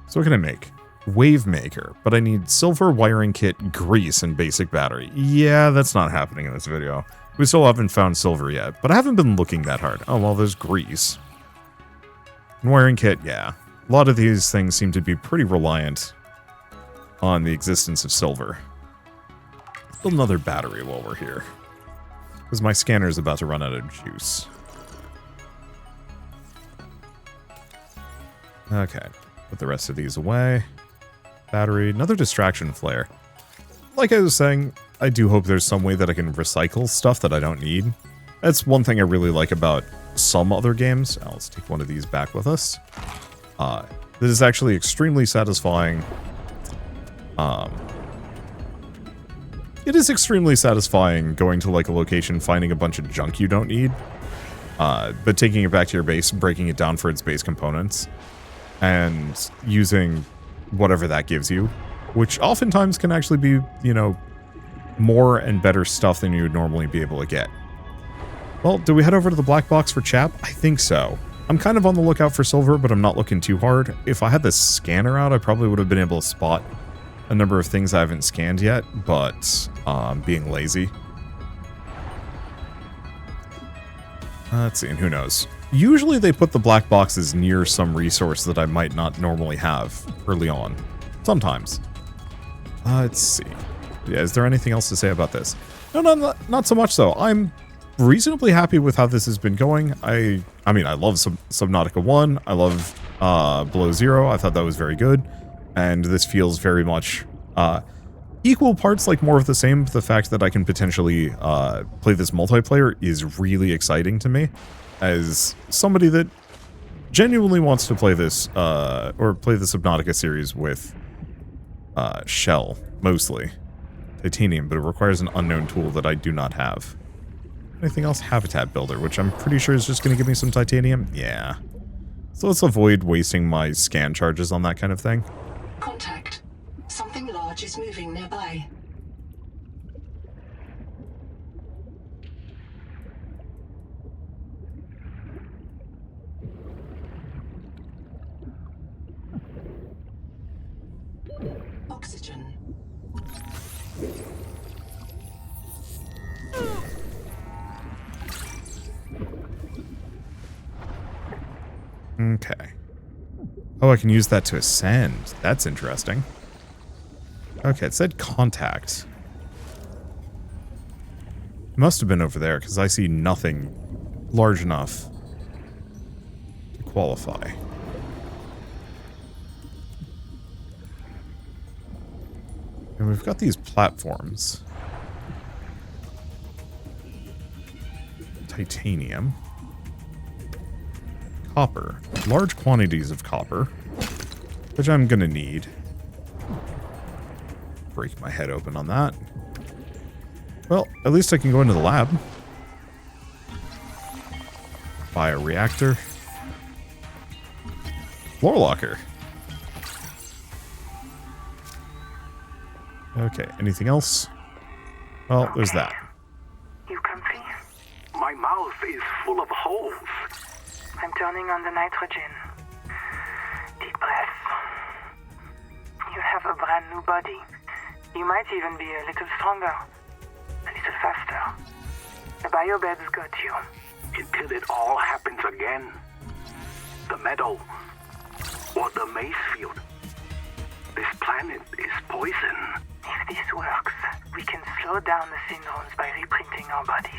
So what can I make? Wavemaker, but I need silver wiring kit, grease, and basic battery. Yeah, that's not happening in this video. We still haven't found silver yet, but I haven't been looking that hard. Oh, well, there's grease. And wiring kit, yeah. A lot of these things seem to be pretty reliant on the existence of silver. Build another battery while we're here. Because my scanner is about to run out of juice. Okay. Put the rest of these away. Battery. Another distraction flare. Like I was saying, I do hope there's some way that I can recycle stuff that I don't need. That's one thing I really like about some other games. Oh, let's take one of these back with us. This is actually extremely satisfying. It is extremely satisfying going to, like, a location, finding a bunch of junk you don't need. but taking it back to your base, breaking it down for its base components, and using whatever that gives you, which oftentimes can actually be, you know, more and better stuff than you would normally be able to get. Well, do we head over to the black box for Chap? I think so. I'm kind of on the lookout for silver, but I'm not looking too hard. If I had this scanner out, I probably would have been able to spot a number of things I haven't scanned yet, but I'm being lazy. Let's see, and who knows. Usually they put the black boxes near some resource that I might not normally have early on. Sometimes. Let's see. Yeah, is there anything else to say about this? No, not so much so. I'm reasonably happy with how this has been going. I mean, I love Subnautica 1. I love Below Zero. I thought that was very good. And this feels very much equal parts like more of the same. The fact that I can potentially play this multiplayer is really exciting to me as somebody that genuinely wants to play this or play the Subnautica series with shell, mostly. Titanium, but it requires an unknown tool that I do not have. Anything else? Habitat Builder, which I'm pretty sure is just going to give me some titanium. Yeah. So let's avoid wasting my scan charges on that kind of thing. Contact. Something large is moving nearby. Oxygen. Okay. Oh, I can use that to ascend. That's interesting. Okay, it said contact. It must have been over there, because I see nothing large enough to qualify. And we've got these platforms. Titanium. Copper. Large quantities of copper, which I'm gonna need. Break my head open on that. Well, at least I can go into the lab. Bioreactor. Floor locker. Okay, anything else? Well, there's that. You comfy? My mouth is full of holes. I'm turning on the nitrogen. Deep breath. You have a brand new body. You might even be a little stronger. A little faster. The biobeds got you. Until it all happens again. The meadow. Or the maize field. This planet is poison. If this works, we can slow down the syndromes by reprinting our bodies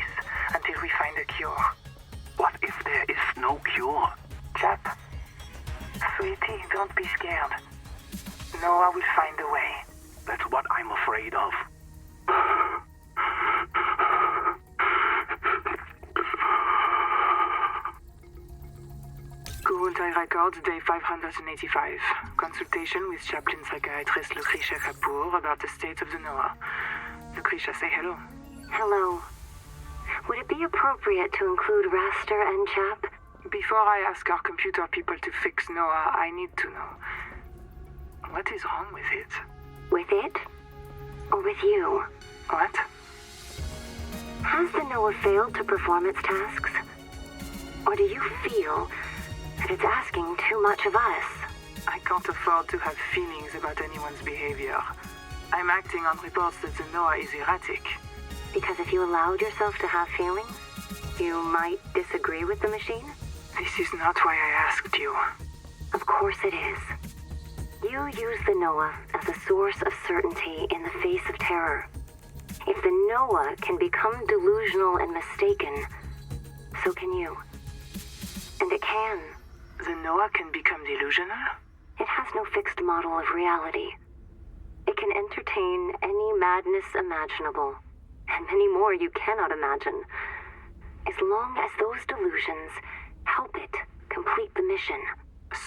until we find a cure. What if there is no cure? Chap, sweetie, don't be scared. Noah will find a way. That's what I'm afraid of. Google Records, day 585. Consultation with chaplain psychiatrist Lucretia Kapoor about the state of the Noah. Lucretia, say hello. Hello. Would it be appropriate to include Raster and Chap? Before I ask our computer people to fix Noah, I need to know. What is wrong with it? With it? Or with you? What? Has the Noah failed to perform its tasks? Or do you feel that it's asking too much of us? I can't afford to have feelings about anyone's behavior. I'm acting on reports that the Noah is erratic. Because if you allowed yourself to have feelings, you might disagree with the machine? This is not why I asked you. Of course it is. You use the Noah as a source of certainty in the face of terror. If the Noah can become delusional and mistaken, so can you. And it can. The Noah can become delusional? It has no fixed model of reality. It can entertain any madness imaginable, and many more you cannot imagine, as long as those delusions help it complete the mission.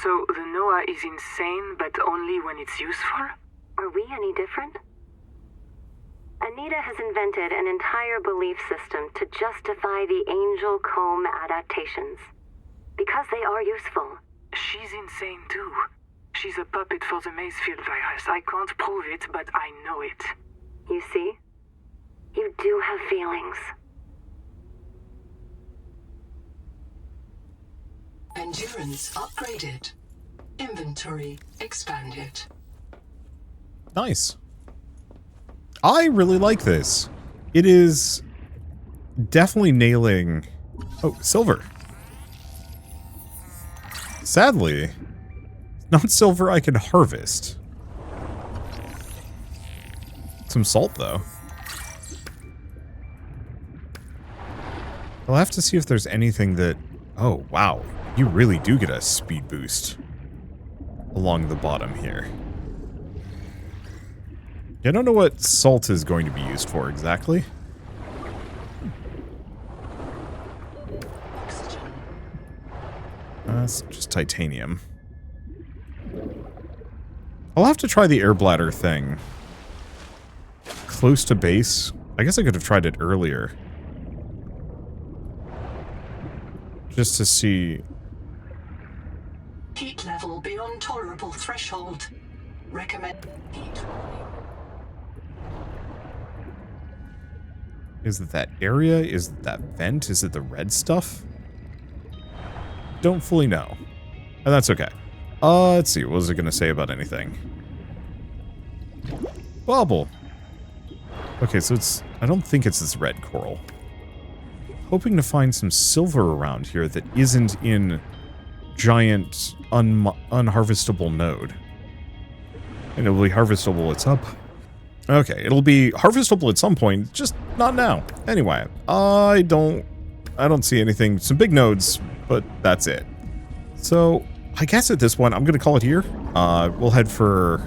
So the Noah is insane, but only when it's useful? Are we any different? Anita has invented an entire belief system to justify the Angel Comb adaptations. Because they are useful. She's insane too. She's a puppet for the Macefield virus. I can't prove it, but I know it. You see? You do have feelings. Endurance upgraded. Inventory expanded. Nice. I really like this. It is definitely nailing... Oh, silver. Sadly, not silver I can harvest. Some salt, though. I'll have to see if there's anything that... Oh, wow. You really do get a speed boost along the bottom here. I don't know what salt is going to be used for exactly. That's just titanium. I'll have to try the air bladder thing. Close to base. I guess I could have tried it earlier. Just to see... Heat level beyond tolerable threshold. Recommend heat. Is it that area? Is it that vent? Is it the red stuff? Don't fully know. And that's okay. Let's see. What was it going to say about anything? Bubble. Okay, so it's... I don't think it's this red coral. Hoping to find some silver around here that isn't in giant unharvestable node. And it'll be harvestable at some... Okay, it'll be harvestable at some point, just not now. Anyway, I don't see anything. Some big nodes, but that's it. So, I guess at this point, I'm going to call it here. We'll head for...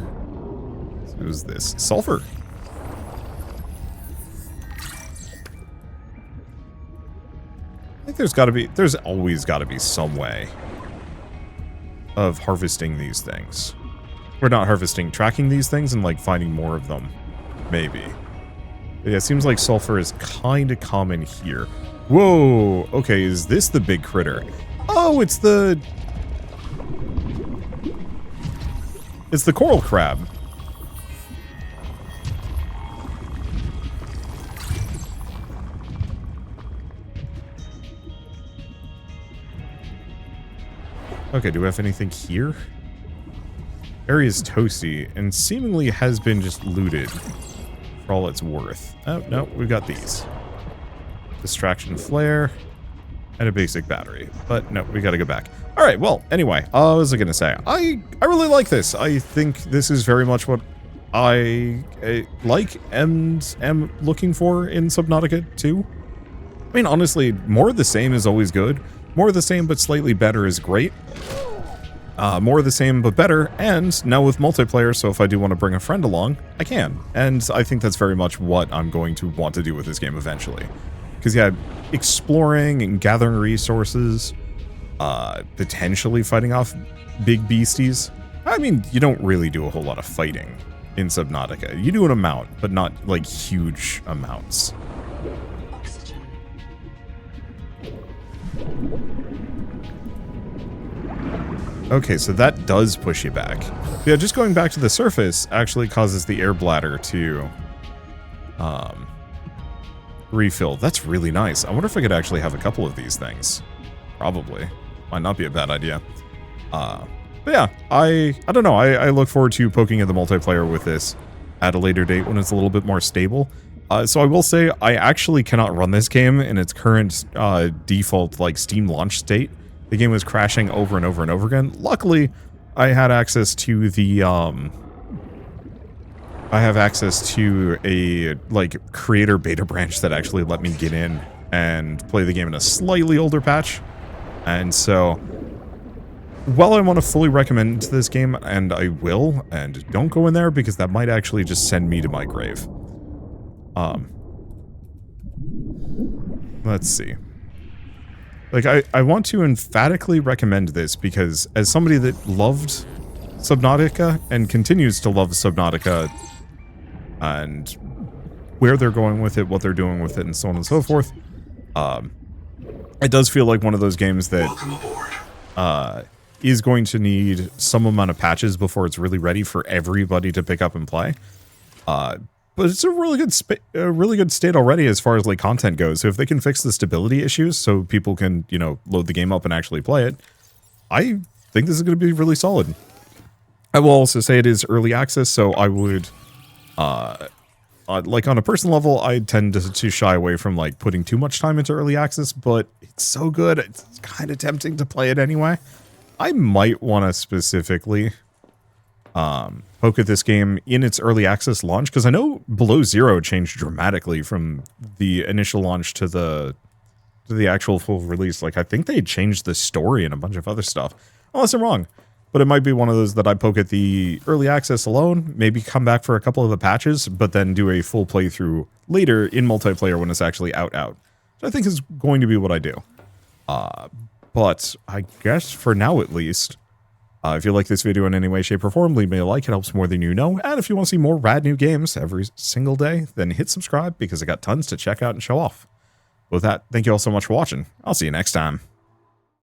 Who's this? Sulfur. I think there's always got to be some way of harvesting these things. We're not harvesting, tracking these things and, like, finding more of them. Maybe. But yeah, it seems like sulfur is kind of common here. Whoa! Okay, is this the big critter? Oh, it's the... It's the coral crab. Okay, do we have anything here? Area is toasty, and seemingly has been just looted for all it's worth. Oh, no, we've got these. Distraction flare, and a basic battery. But no, we gotta go back. Alright, well, anyway, what was I gonna say? I really like this. I think this is very much what I like and am looking for in Subnautica 2. I mean, honestly, more of the same is always good. More of the same but slightly better is great. More of the same but better, and now with multiplayer, so if I do want to bring a friend along, I can. And I think that's very much what I'm going to want to do with this game eventually. Because, yeah, exploring and gathering resources, potentially fighting off big beasties. I mean, you don't really do a whole lot of fighting in Subnautica. You do an amount, but not, like, huge amounts. Okay, so that does push you back. Yeah, just going back to the surface actually causes the air bladder to refill. That's really nice. I wonder if I could actually have a couple of these things. Probably. Might not be a bad idea. But yeah, I don't know. I look forward to poking at the multiplayer with this at a later date when it's a little bit more stable. So I will say, I actually cannot run this game in its current default, like, Steam launch state. The game was crashing over and over and over again. Luckily, I had access to the, I have access to a, like, creator beta branch that actually let me get in and play the game in a slightly older patch. And so, while I want to fully recommend this game, and I will, and don't go in there because that might actually just send me to my grave. Let's see. Like, I want to emphatically recommend this because as somebody that loved Subnautica and continues to love Subnautica and where they're going with it, what they're doing with it, and so on and so forth. It does feel like one of those games that Welcome aboard. is going to need some amount of patches before it's really ready for everybody to pick up and play. But it's a really good state already as far as like content goes. So if they can fix the stability issues so people can, you know, load the game up and actually play it, I think this is going to be really solid. I will also say it is early access, so I would, like on a personal level, I tend to shy away from like putting too much time into early access, but it's so good, it's kind of tempting to play it anyway. I might want to specifically poke at this game in its early access launch, because I know Below Zero changed dramatically from the initial launch to the actual full release. Like, I think they changed the story and a bunch of other stuff, unless I'm wrong. But it might be one of those that I poke at the early access alone, maybe come back for a couple of the patches, but then do a full playthrough later in multiplayer when it's actually out. Which I think is going to be what I do. But I guess for now at least, if you like this video in any way, shape, or form, leave me a like. It helps more than you know. And if you want to see more rad new games every single day, then hit subscribe because I got tons to check out and show off. With that, thank you all so much for watching. I'll see you next time.